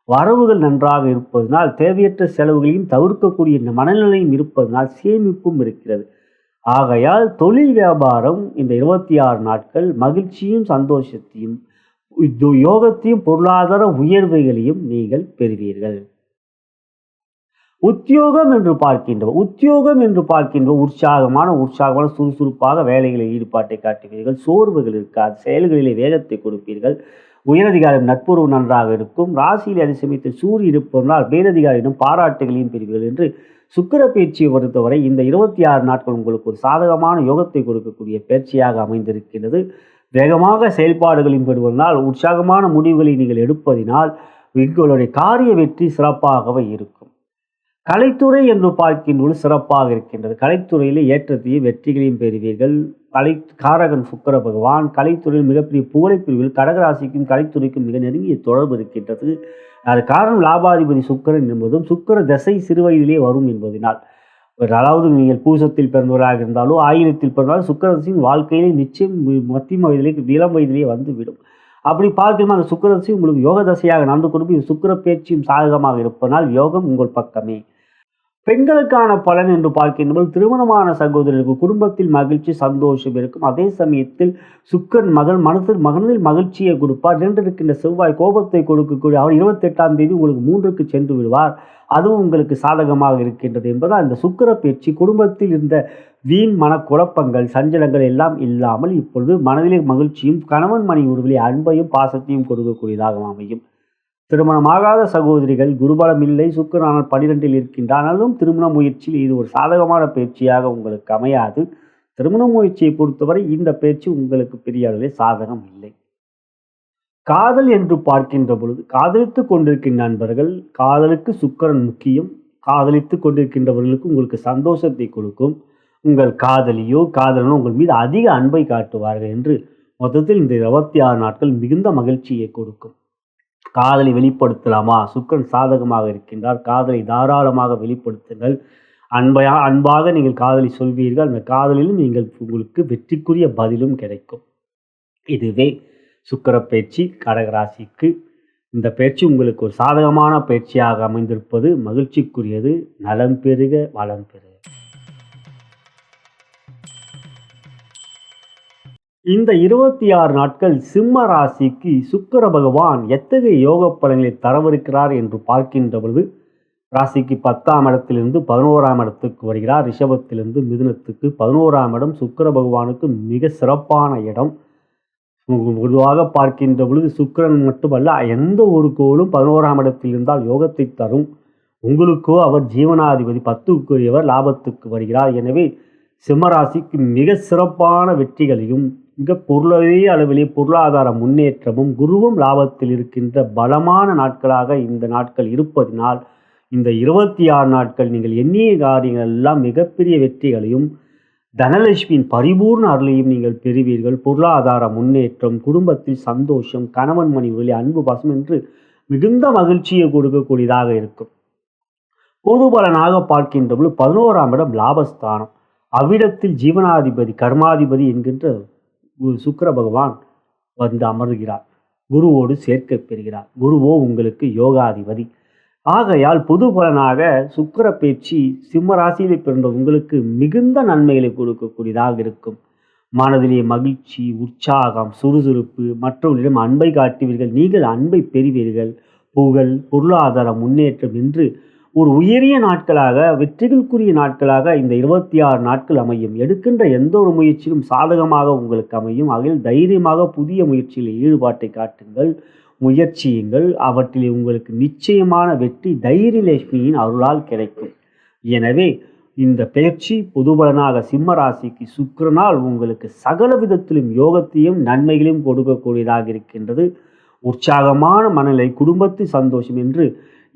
வரவுகள் நன்றாக இருப்பதனால் தேவையற்ற செலவுகளையும் தவிர்க்கக்கூடிய இந்த மனநிலையும் இருப்பதனால் சேமிப்பும் இருக்கிறது. ஆகையால் தொழில் வியாபாரம் இந்த 26 நாட்கள் மகிழ்ச்சியும் சந்தோஷத்தையும் யோகத்தையும் பொருளாதார உயர்வுகளையும் நீங்கள் பெறுவீர்கள். உத்தியோகம் என்று பார்க்கின்ற உற்சாகமான சுறுசுறுப்பாக வேலைகளில் ஈடுபாட்டை காட்டுவீர்கள். சோர்வுகள் இருக்காது. செயல்களிலே வேகத்தை கொடுப்பீர்கள். உயரதிகாரியும் நட்புறவு நன்றாக இருக்கும். ராசியில் அதே சமயத்தில் சூரியன் இருப்பதனால் மேலதிகாரியிடம் பாராட்டுகளையும் பெறுவீர்கள் என்று சுக்கிர பயிற்சியை பொறுத்தவரை இந்த 26 நாட்கள் உங்களுக்கு ஒரு சாதகமான யோகத்தை கொடுக்கக்கூடிய பயிற்சியாக அமைந்திருக்கிறது. வேகமாக செயல்பாடுகளையும் பெறுவதனால் உற்சாகமான முடிவுகளை நீங்கள் எடுப்பதினால் உங்களுடைய காரிய வெற்றி சிறப்பாகவே இருக்கும். கலைத்துறை என்று பார்க்கின்ற சிறப்பாக இருக்கின்றது. கலைத்துறையில் ஏற்றத்தையும் வெற்றிகளையும் பெறுவீர்கள். காரகன் சுக்கிர பகவான் கலைத்துறையில் மிகப்பெரிய புகழை பிரிவில் கடகராசிக்கும் கலைத்துறைக்கும் மிக நெருங்கிய தொடர்பு இருக்கின்றது. அது காரணம் லாபாதிபதி சுக்கிரன் என்பதும் சுக்கிர தசை சிறுவயதிலே வரும் என்பதனால், அதாவது நீங்கள் பூசத்தில் பிறந்தவராக இருந்தாலோ ஆயிரத்தில் பிறந்தாலும் சுக்கிரதசையின் வாழ்க்கையிலே நிச்சயம் மத்தியம வயதிலே இளம் வயதிலே வந்துவிடும். அப்படி பார்க்கணும் அந்த சுக்கிரதசை உங்களுக்கு யோக தசையாக நடந்து கொடுக்கும். சுக்கிர பேச்சும் சாதகமாக இருப்பதனால் யோகம் உங்கள் பக்கமே. பெண்களுக்கான பலன் என்று பார்க்கின்றபோது திருமணமான சகோதரர்களுக்கு குடும்பத்தில் மகிழ்ச்சி சந்தோஷம் இருக்கும். அதே சமயத்தில் சுக்கிரன் மகனில் மகிழ்ச்சியை கொடுப்பார். 2 இருக்கின்ற செவ்வாய் கோபத்தை கொடுக்கக்கூடிய அவர் 28ஆம் தேதி உங்களுக்கு 3க்கு சென்று விடுவார். அதுவும் உங்களுக்கு சாதகமாக இருக்கின்றது என்பதால் இந்த சுக்கிர பயிற்சி குடும்பத்தில் இருந்த வீண் மனக்குழப்பங்கள் சஞ்சலங்கள் எல்லாம் இல்லாமல் இப்பொழுது மனதிலே மகிழ்ச்சியும் கணவன் மனைவி உறவிலே அன்பையும் பாசத்தையும் கொடுக்கக்கூடியதாக அமையும். திருமணமாகாத சகோதரிகள் குருபலம் இல்லை, சுக்கிரனானால் 12இல் இருக்கின்றாலும் திருமண முயற்சியில் இது ஒரு சாதகமான பயிற்சியாக உங்களுக்கு அமையாது. திருமண முயற்சியை பொறுத்தவரை இந்த பயிற்சி உங்களுக்கு பெரிய அளவில் சாதகம் இல்லை. காதல் என்று பார்க்கின்ற பொழுது காதலித்துக் கொண்டிருக்கின்ற நண்பர்கள், காதலுக்கு சுக்கிரன் முக்கியம். காதலித்துக் கொண்டிருக்கின்றவர்களுக்கு உங்களுக்கு சந்தோஷத்தை கொடுக்கும். உங்கள் காதலியோ காதலனோ உங்கள் மீது அதிக அன்பை காட்டுவார்கள் என்று மொத்தத்தில் இந்த 26 நாட்கள் மிகுந்த மகிழ்ச்சியை கொடுக்கும். காதலை வெளிப்படுத்தலாமா? சுக்கிரன் சாதகமாக இருக்கின்றார். காதலை தாராளமாக வெளிப்படுத்துங்கள். அன்பாக நீங்கள் காதலை சொல்வீர்கள். அந்த காதலிலும் உங்களுக்கு வெற்றிக்குரிய பதிலும் கிடைக்கும். இதுவே சுக்கிர பயிற்சி கடகராசிக்கு. இந்த பயிற்சி உங்களுக்கு ஒரு சாதகமான பயிற்சியாக அமைந்திருப்பது மகிழ்ச்சிக்குரியது. நலம் பெறுக, வளம் பெறுக. இந்த 26 நாட்கள் சிம்ம ராசிக்கு சுக்கிர பகவான் எத்தகைய யோக பலன்களை தரவிருக்கிறார் என்று பார்க்கின்ற பொழுது ராசிக்கு 10ஆம் இடத்திலிருந்து 11ஆம் இடத்துக்கு வருகிறார். ரிஷபத்திலிருந்து மிதுனத்துக்கு 11ஆம் இடம் சுக்கிர பகவானுக்கு மிக சிறப்பான இடம். பொதுவாக பார்க்கின்ற பொழுது சுக்கிரன் மட்டுமல்ல, எந்த ஒரு கோளும் 11ஆம் இடத்தில் இருந்தால் யோகத்தை தரும். உங்களுக்கோ அவர் ஜீவனாதிபதி 10க்குரியவர், லாபத்துக்கு வருகிறார். எனவே சிம்மராசிக்கு மிக சிறப்பான வெற்றிகளையும் மிக அளவிலே பொருளாதார முன்னேற்றமும் குருவும் லாபத்தில் இருக்கின்ற பலமான நாட்களாக இந்த நாட்கள் இருப்பதினால் இந்த 26 நாட்கள் நீங்கள் எண்ணிய காரியங்கள் எல்லாம் மிகப்பெரிய வெற்றிகளையும் தனலட்சுமியின் பரிபூர்ண அருளையும் நீங்கள் பெறுவீர்கள். பொருளாதார முன்னேற்றம், குடும்பத்தில் சந்தோஷம், கணவன் மனைவி அன்பு பாசம் என்று மிகுந்த மகிழ்ச்சியை கொடுக்கக்கூடியதாக இருக்கும். பொது பலனாக பார்க்கின்ற பொழுது 11ஆம் இடம் லாபஸ்தானம். அவ்விடத்தில் ஜீவனாதிபதி கர்மாதிபதி என்கின்ற சுக்கிர பகவான் வந்து அமர்கிறார். குருவோடு சேர்க்கை பெறுகிறார். குருவோ உங்களுக்கு யோகாதிபதி. ஆகையால் பொது பலனாக சுக்கிர பயிற்சி சிம்ம ராசியிலே பிறந்த உங்களுக்கு மிகுந்த நன்மைகளை கொடுக்கக்கூடியதாக இருக்கும். மனதிலே மகிழ்ச்சி, உற்சாகம், சுறுசுறுப்பு, மற்றவர்களிடம் அன்பை காட்டுவீர்கள். நீங்கள் அன்பை பெறுவீர்கள். புகழ், பொருளாதார முன்னேற்றம் என்று ஒரு உயரிய நாட்களாக, வெற்றிகளுக்குரிய நாட்களாக இந்த 26 நாட்கள் அமையும். எடுக்கின்ற எந்த ஒரு முயற்சியும் சாதகமாக உங்களுக்கு அமையும். அதில் தைரியமாக புதிய முயற்சியில் ஈடுபாட்டை காட்டுங்கள், முயற்சியுங்கள். அவற்றில் உங்களுக்கு நிச்சயமான வெற்றி தைரியலட்சுமியின் அருளால் கிடைக்கும். எனவே இந்த பெயர்ச்சி பொதுபலனாக சிம்ம ராசிக்கு சுக்கிரனால் உங்களுக்கு சகல விதத்திலும் யோகத்தையும் நன்மைகளையும் கொடுக்கக்கூடியதாக இருக்கின்றது. உற்சாகமான மனநிலை, குடும்பத்து சந்தோஷம் என்று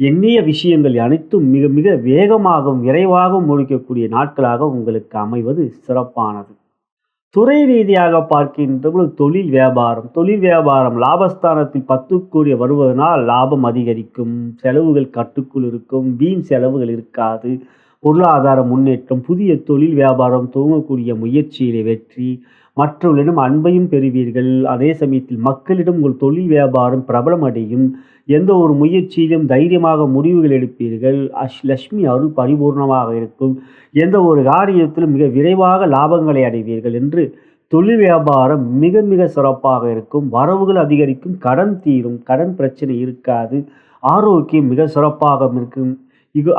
எண்ணிய விஷயங்கள் அனைத்தும் மிக மிக வேகமாகவும் விரைவாகவும் முடிக்கக்கூடிய நாட்களாக உங்களுக்கு அமைவது சிறப்பானது. துறை ரீதியாக பார்க்கின்ற பொழுது தொழில் வியாபாரம் லாபஸ்தானத்தில் 10 வருவதனால் லாபம் அதிகரிக்கும், செலவுகள் கட்டுக்குள் இருக்கும், வீண் செலவுகள் இருக்காது, பொருளாதார முன்னேற்றம், புதிய தொழில் வியாபாரம் துவங்கக்கூடிய முயற்சியிலே வெற்றி, மற்றவர்களிடம் அன்பையும் பெறுவீர்கள். அதே சமயத்தில் மக்களிடம் உங்கள் தொழில் வியாபாரம் பிரபலம் அடையும். எந்த ஒரு முயற்சியிலும் தைரியமாக முடிவுகள் எடுப்பீர்கள். லட்சுமி அருள் பரிபூர்ணமாக இருக்கும். எந்த ஒரு காரியத்திலும் மிக விரைவாக லாபங்களை அடைவீர்கள் என்று தொழில் வியாபாரம் மிக மிக சிறப்பாக இருக்கும். வரவுகள் அதிகரிக்கும், கடன் தீரும், கடன் பிரச்சனை இருக்காது, ஆரோக்கியம் மிக சிறப்பாக இருக்கும்.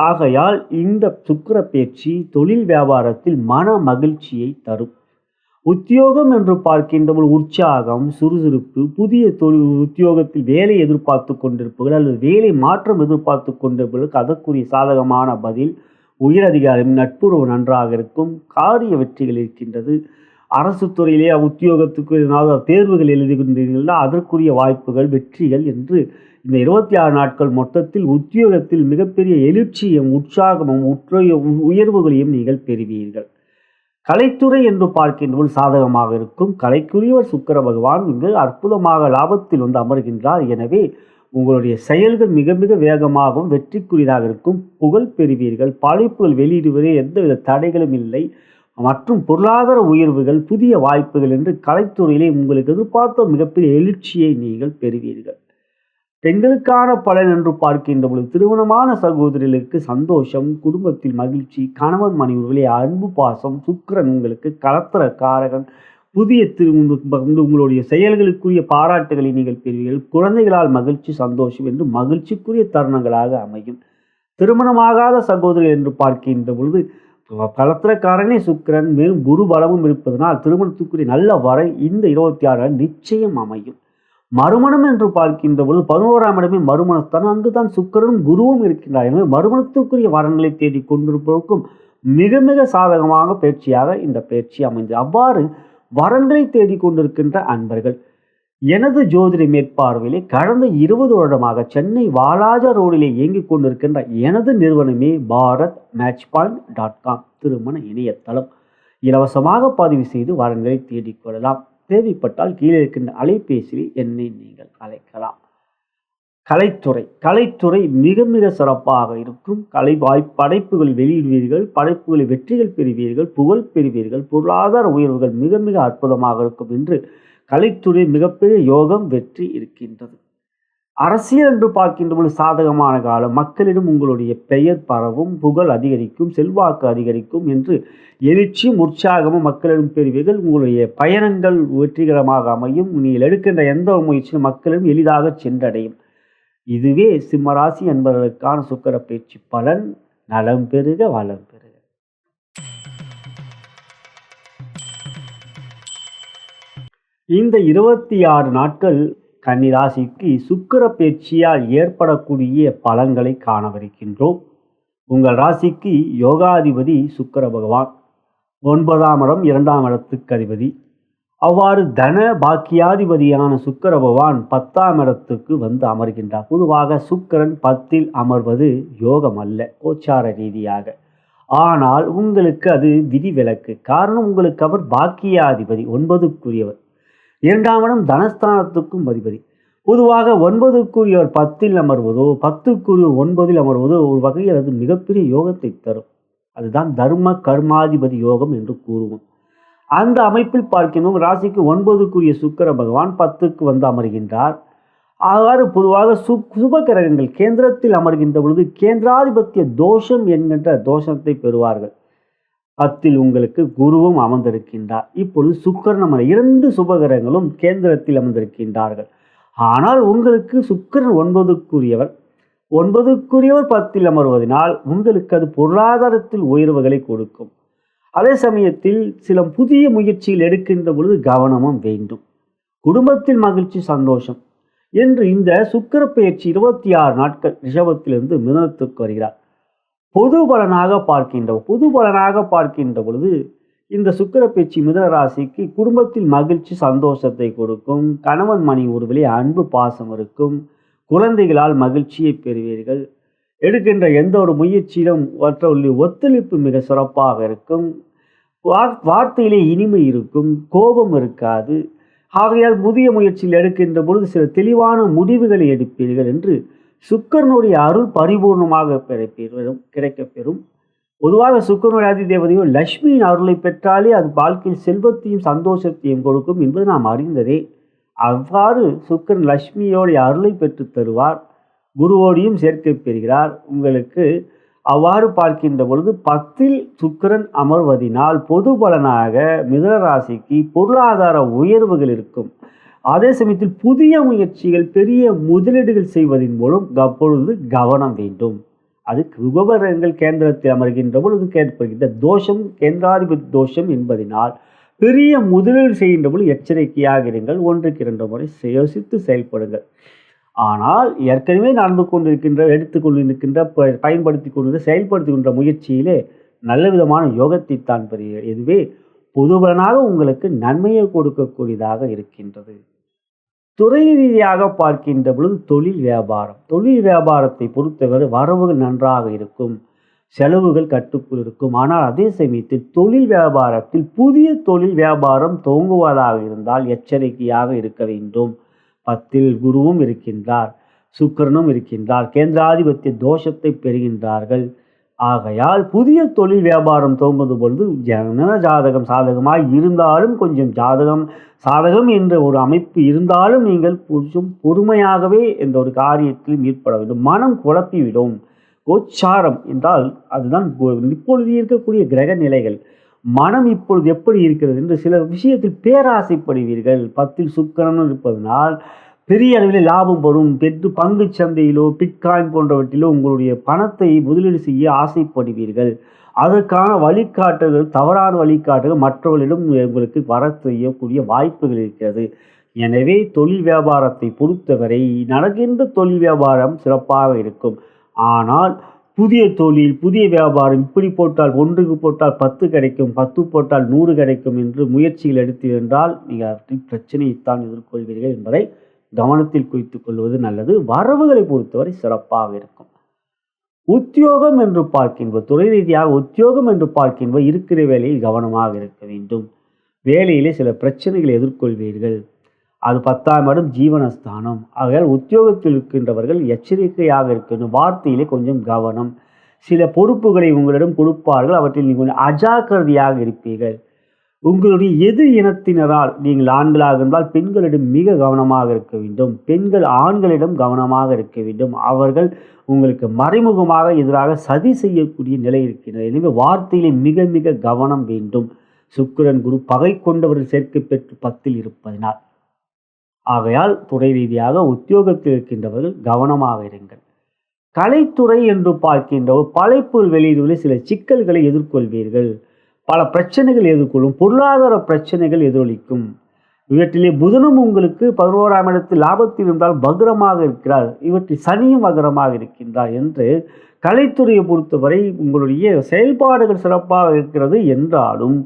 ஆகையால் இந்த சுக்கிர பயிற்சி தொழில் வியாபாரத்தில் மன மகிழ்ச்சியை தரும். உத்தியோகம் என்று பார்க்கின்ற உற்சாகம், சுறுசுறுப்பு, புதிய உத்தியோகத்தில் வேலை எதிர்பார்த்து கொண்டிருப்பவர்கள் அல்லது வேலை மாற்றம் எதிர்பார்த்து கொண்டிருப்பவர்களுக்கு அதற்குரிய சாதகமான பதில், உயரதிகாரியும் நட்புறவு நன்றாக இருக்கும், காரிய வெற்றிகள் இருக்கின்றது. அரசு துறையிலே உத்தியோகத்துக்கு தேர்வுகள் எழுதி கொண்டீர்கள்னா அதற்குரிய வாய்ப்புகள், வெற்றிகள் என்று இந்த 26 நாட்கள் மொத்தத்தில் உத்தியோகத்தில் மிகப்பெரிய எழுச்சியும் உற்சாகமும் உயர்வுகளையும் நீங்கள் பெறுவீர்கள். கலைத்துறை என்று பார்க்கின்றபோது சாதகமாக இருக்கும். கலைக்குரியவர் சுக்கிர பகவான் இங்கு அற்புதமாக லாபத்தில் வந்து அமர்கின்றார். எனவே உங்களுடைய செயல்கள் மிக மிக வேகமாகவும் வெற்றிக்குரியதாக இருக்கும். புகழ் பெறுவீர்கள். படைப்புகள் வெளியிடுவதே எந்தவித தடைகளும் இல்லை. மற்றும் பொருளாதார உயர்வுகள், புதிய வாய்ப்புகள் என்று கலைத்துறையிலே உங்களுக்கு எதிர்பார்த்த மிகப்பெரிய எழுச்சியை நீங்கள் பெறுவீர்கள். பெண்களுக்கான பலன் என்று பார்க்கின்ற பொழுது திருமணமான சகோதரிகளுக்கு சந்தோஷம், குடும்பத்தில் மகிழ்ச்சி, கணவன் மனைவிகளே அன்பு பாசம், சுக்கிரன் உங்களுக்கு கலத்திர காரகன், புதிய உங்களுடைய செயல்களுக்குரிய பாராட்டுகளை நீங்கள் பெறுவீர்கள். குழந்தைகளால் மகிழ்ச்சி, சந்தோஷம் என்று மகிழ்ச்சிக்குரிய தருணங்களாக அமையும். திருமணமாகாத சகோதரிகள் என்று பார்க்கின்ற பொழுது கலத்திரக்காரனே சுக்கிரன், மேலும் குரு பலமும் இருப்பதனால் திருமணத்துக்குரிய நல்ல வரை இந்த 26 நிச்சயம் அமையும். மறுமணம் என்று பார்க்கின்ற பொழுது 11ஆம் இடமே மறுமணத்தான், அங்குதான் சுக்கிரனும் குருவும் இருக்கின்றார். எனவே மறுமணத்துக்குரிய வரன்களை தேடி கொண்டிருப்பதற்கும் மிக மிக சாதகமாக பயிற்சியாக இந்த பயிற்சி அமைந்தது. அவ்வாறு வரன்களை தேடி கொண்டிருக்கின்ற அன்பர்கள், எனது ஜோதிட மேற்பார்வையிலே கடந்த 20 வருடமாக சென்னை வாலாஜா ரோடிலே இயங்கிக் கொண்டிருக்கின்ற எனது நிறுவனமே bharatmatchpoint.com திருமண இணையதளம். இலவசமாக பதிவு செய்து வரன்களை தேடிக்கொள்ளலாம். தேவைப்பட்டால் கீழே இருக்கின்ற அலைபேசியில் என்னை நீங்கள் அழைக்கலாம். கலைத்துறை மிக மிக சிறப்பாக இருக்கும். படைப்புகள் வெளியிடுவீர்கள், படைப்புகளை வெற்றிகள் பெறுவீர்கள், புகழ் பெறுவீர்கள், பொருளாதார உயர்வுகள் மிக மிக அற்புதமாக இருக்கும் என்று கலைத்துறை மிகப்பெரிய யோகம் வெற்றி இருக்கின்றது. அரசியல் என்று பார்க்கின்ற பொழுது சாதகமான காலம். மக்களிடம் உங்களுடைய பெயர் பரவும், புகழ் அதிகரிக்கும், செல்வாக்கு அதிகரிக்கும் என்று எழுச்சியும் உற்சாகமும் மக்களிடம் பெறுவீர்கள். உங்களுடைய பயணங்கள் வெற்றிகரமாக அமையும். நீங்கள் எடுக்கின்ற எந்த ஒரு முயற்சியும் மக்களிடம் எளிதாக சென்றடையும். இதுவே சிம்மராசி என்பதற்கான சுக்கிர பயிற்சி பலன். நலம் பெறுக, வளம் பெறுக. இந்த 26 நாட்கள் கன்னிராசிக்கு சுக்கிர பயிற்சியால் ஏற்படக்கூடிய பலன்களை காணவிருக்கின்றோம். உங்கள் ராசிக்கு யோகாதிபதி சுக்கிர பகவான், 9ஆம் இடம் 2ஆம் இடத்துக்கு அதிபதி. அவ்வாறு தன பாக்கியாதிபதியான சுக்கிர பகவான் 10ஆம் இடத்துக்கு வந்து அமர்கின்றார். பொதுவாக சுக்கிரன் 10இல் அமர்வது யோகம் அல்ல கோச்சார ரீதியாக. ஆனால் உங்களுக்கு அது விதிவிலக்கு. காரணம், உங்களுக்கு அவர் பாக்கியாதிபதி, 9க்குரியவர். 2ஆம் இடம் தனஸ்தானத்துக்கும் அதிபதி. பொதுவாக 9க்குரியவர் 10இல் அமர்வதோ 10க்குரியவர் 9இல் அமர்வதோ ஒரு வகையில் அது மிகப்பெரிய யோகத்தை தரும். அதுதான் தர்ம கர்மாதிபதி யோகம் என்று கூறுவோம். அந்த அமைப்பில் பார்க்கணும், ராசிக்கு 9க்குரிய சுக்கிர பகவான் 10க்கு வந்து அமர்கின்றார். அவ்வாறு பொதுவாக சுப கிரகங்கள் கேந்திரத்தில் அமர்கின்ற பொழுது கேந்திராதிபத்திய தோஷம் என்கின்ற தோஷத்தை பெறுவார்கள். 10இல் உங்களுக்கு குருவும் அமர்ந்திருக்கின்றார். இப்பொழுது சுக்கிரன் அமர் 2 சுபகிரகங்களும் கேந்திரத்தில் அமர்ந்திருக்கின்றார்கள். ஆனால் உங்களுக்கு சுக்கிரன் 9க்குரியவர் 10இல் அமர்வதனால் உங்களுக்கு அது பொருளாதாரத்தில் உயர்வுகளை கொடுக்கும். அதே சமயத்தில் சில புதிய முயற்சிகள் எடுக்கின்ற பொழுது கவனமும் வேண்டும். குடும்பத்தில் மகிழ்ச்சி, சந்தோஷம் என்று இந்த சுக்கிர பயிற்சி 26 நாட்கள் ரிஷபத்திலிருந்து மிதுனத்துக்கு வருகிறார். பொது பலனாக பார்க்கின்ற பொழுது இந்த சுக்கிர பேச்சு மிதுன ராசிக்கு குடும்பத்தில் மகிழ்ச்சி சந்தோஷத்தை கொடுக்கும். கணவன் மணி உறவிலே அன்பு பாசம் இருக்கும். குழந்தைகளால் மகிழ்ச்சியை பெறுவீர்கள். எடுக்கின்ற எந்த ஒரு முயற்சியிலும் மற்றவர்களுடைய ஒத்துழைப்பு மிக சிறப்பாக இருக்கும். வார்த்தையிலே இனிமை இருக்கும், கோபம் இருக்காது. ஆகையால் புதிய முயற்சியில் எடுக்கின்ற பொழுது சில தெளிவான முடிவுகளை எடுப்பீர்கள் என்று சுக்கிரனுடைய அருள் பரிபூர்ணமாக கிடைக்கப்பெறும். பொதுவாக சுக்கிரனுடைய ஆதி தேவதையோ லட்சுமியின் அருளை பெற்றாலே அது வாழ்க்கையில் செல்வத்தையும் சந்தோஷத்தையும் கொடுக்கும் என்பது நாம் அறிந்ததே. அவ்வாறு சுக்கிரன் லட்சுமியோடைய அருளை பெற்று தருவார். குருவோடையும் சேர்க்கை பெறுகிறார். உங்களுக்கு அவ்வாறு பார்க்கின்ற பொழுது 10ல் சுக்கிரன் அமர்வதினால் பொது பலனாக மிதுன ராசிக்கு பொருளாதார உயர்வுகள் இருக்கும். அதே சமயத்தில் புதிய முயற்சிகள் பெரிய முதலீடுகள் செய்வதன் மூலம் அப்பொழுது கவனம் வேண்டும். அதுக்கு உபகரணங்கள் கேந்திரத்தில் அமர்கின்ற பொழுது ஏற்படுகின்ற தோஷம் கேந்திராதிபதி தோஷம் என்பதனால் பெரிய முதலீடு செய்கின்ற பொழுது எச்சரிக்கையாக இருங்கள். 1க்கு 2 முறை யோசித்து செயல்படுங்கள். ஆனால் ஏற்கனவே நடந்து கொண்டிருக்கின்ற எடுத்துக்கொண்டிருக்கின்ற பயன்படுத்தி கொண்டு செயல்படுத்தி கொண்ட முயற்சியிலே நல்ல விதமான யோகத்தை தான் பெறுவீர்கள். இதுவே பொதுபலனாக உங்களுக்கு நன்மையை கொடுக்கக்கூடியதாக இருக்கின்றது. துறை ரீதியாக பார்க்கின்ற பொழுது தொழில் வியாபாரத்தை பொறுத்தவரை வரவுகள் நன்றாக இருக்கும், செலவுகள் கட்டுக்குள் இருக்கும். ஆனால் அதே சமயத்தில் தொழில் வியாபாரத்தில் புதிய தொழில் வியாபாரம் துவங்குவதாக இருந்தால் எச்சரிக்கையாக இருக்க வேண்டும். 10ல் குருவும் இருக்கின்றார், சுக்கிரனும் இருக்கின்றார். கேந்திராதிபத்திய தோஷத்தை பெறுகின்றார்கள். ஆகையால் புதிய தொழில் வியாபாரம் துவங்குவது பொழுது ஜனன ஜாதகம் சாதகமாய் இருந்தாலும் கொஞ்சம் சாதகம் என்ற ஒரு அமைப்பு இருந்தாலும் நீங்கள் கொஞ்சம் பொறுமையாகவே இந்த ஒரு காரியத்தில் ஈடுபட வேண்டும். மனம் குழப்பிவிடும். கோச்சாரம் என்றால் அதுதான் இப்பொழுது இருக்கக்கூடிய கிரக நிலைகள். மனம் இப்பொழுது எப்படி இருக்கிறது என்று சில விஷயத்தில் பேராசைப்படுவீர்கள். 10ல் சுக்கிரன் இருப்பதனால் பெரிய அளவில் லாபம் வரும். பங்கு சந்தையிலோ பிட்காயின் போன்றவற்றிலோ உங்களுடைய பணத்தை முதலீடு செய்ய ஆசைப்படுவீர்கள். அதற்கான வழிகாட்டுகள் தவறான வழிகாட்டுகள் மற்றவர்களிடம் உங்களுக்கு வர செய்யக்கூடிய வாய்ப்புகள் இருக்கிறது. எனவே தொழில் வியாபாரத்தை பொறுத்தவரை நடக்கின்ற தொழில் வியாபாரம் சிறப்பாக இருக்கும். ஆனால் புதிய தொழில் புதிய வியாபாரம் இப்படி போட்டால் 1க்கு போட்டால் 10 கிடைக்கும், 10 போட்டால் 100 கிடைக்கும் என்று முயற்சிகள் எடுத்து என்றால் நீங்கள் பிரச்சனையைத்தான் எதிர்கொள்வீர்கள் என்பதை கவனத்தில் குறித்துக் கொள்வது நல்லது. வரவுகளை பொறுத்தவரை சிறப்பாக இருக்கும். உத்தியோகம் என்று பார்க்கின்ற துறை ரீதியாக உத்தியோகம் என்று பார்க்கின்ற இருக்கிற வேலையில் கவனமாக இருக்க வேண்டும். வேலையிலே சில பிரச்சனைகளை எதிர்கொள்வீர்கள். அது 10ஆம் இடம் ஜீவனஸ்தானம். ஆகையால் உத்தியோகத்தில் இருக்கின்றவர்கள் எச்சரிக்கையாக இருக்கணும். வார்த்தையிலே கொஞ்சம் கவனம். சில பொறுப்புகளை உங்களிடம் கொடுப்பார்கள், அவற்றில் நீங்கள் அஜாக்கிரதையாக இருப்பீர்கள். உங்களுடைய எதிர் இனத்தினரால் நீங்கள் ஆண்களாக இருந்தால் பெண்களிடம் மிக கவனமாக இருக்க வேண்டும். பெண்கள் ஆண்களிடம் கவனமாக இருக்க வேண்டும். அவர்கள் உங்களுக்கு மறைமுகமாக எதிராக சதி செய்யக்கூடிய நிலை இருக்கின்றது. எனவே வார்த்தையிலே மிக மிக கவனம் வேண்டும். சுக்கிரன் குரு பகை கொண்டவர்கள் சேர்க்கை பெற்று 10ல் இருப்பதனால். ஆகையால் துறை ரீதியாக உத்தியோகத்தில் இருக்கின்றவர்கள் கவனமாக இருங்கள். கலைத்துறை என்று பார்க்கின்ற படைப்புகள் வெளியிடுவதில் சில சிக்கல்களை எதிர்கொள்வீர்கள். பல பிரச்சனைகள் எதிர்கொள்ளும். பொருளாதார பிரச்சனைகள் எதிரொலிக்கும். இவற்றிலே புதனும் உங்களுக்கு 11ஆம் இடத்தில் லாபத்தில் இருந்தால் வக்ரமாக இருக்கிறார். இவற்றில் சனியும் வக்ரமாக இருக்கின்றார் என்று கலைத்துறையை பொறுத்தவரை உங்களுடைய செயல்பாடுகள் சிறப்பாக இருக்கிறது என்றாலும்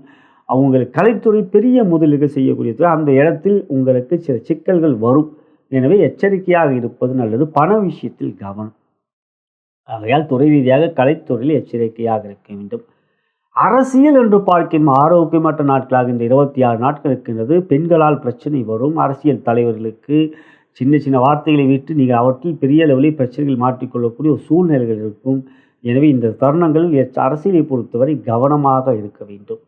அவங்களுக்கு கலைத்துறை பெரிய முதலீடுகள் செய்யக்கூடியது. அந்த இடத்தில் உங்களுக்கு சில சிக்கல்கள் வரும். எனவே எச்சரிக்கையாக இருப்பது நல்லது. பண விஷயத்தில் கவனம். ஆகையால் துறை ரீதியாக கலைத்துறையில் எச்சரிக்கையாக இருக்க வேண்டும். அரசியல் என்று பார்க்கின்ற ஆரோக்கியமற்ற நாட்களாக இந்த 26 நாட்கள் இருக்கின்றது. பெண்களால் பிரச்சனை வரும். அரசியல் தலைவர்களுக்கு சின்ன சின்ன வார்த்தைகளை விட்டு நீங்கள் அவற்றில் பெரிய அளவில் பிரச்சனைகள் மாற்றிக்கொள்ளக்கூடிய ஒரு சூழ்நிலைகள் இருக்கும். எனவே இந்த தருணங்களில் அரசியலை பொறுத்தவரை கவனமாக இருக்க வேண்டும்.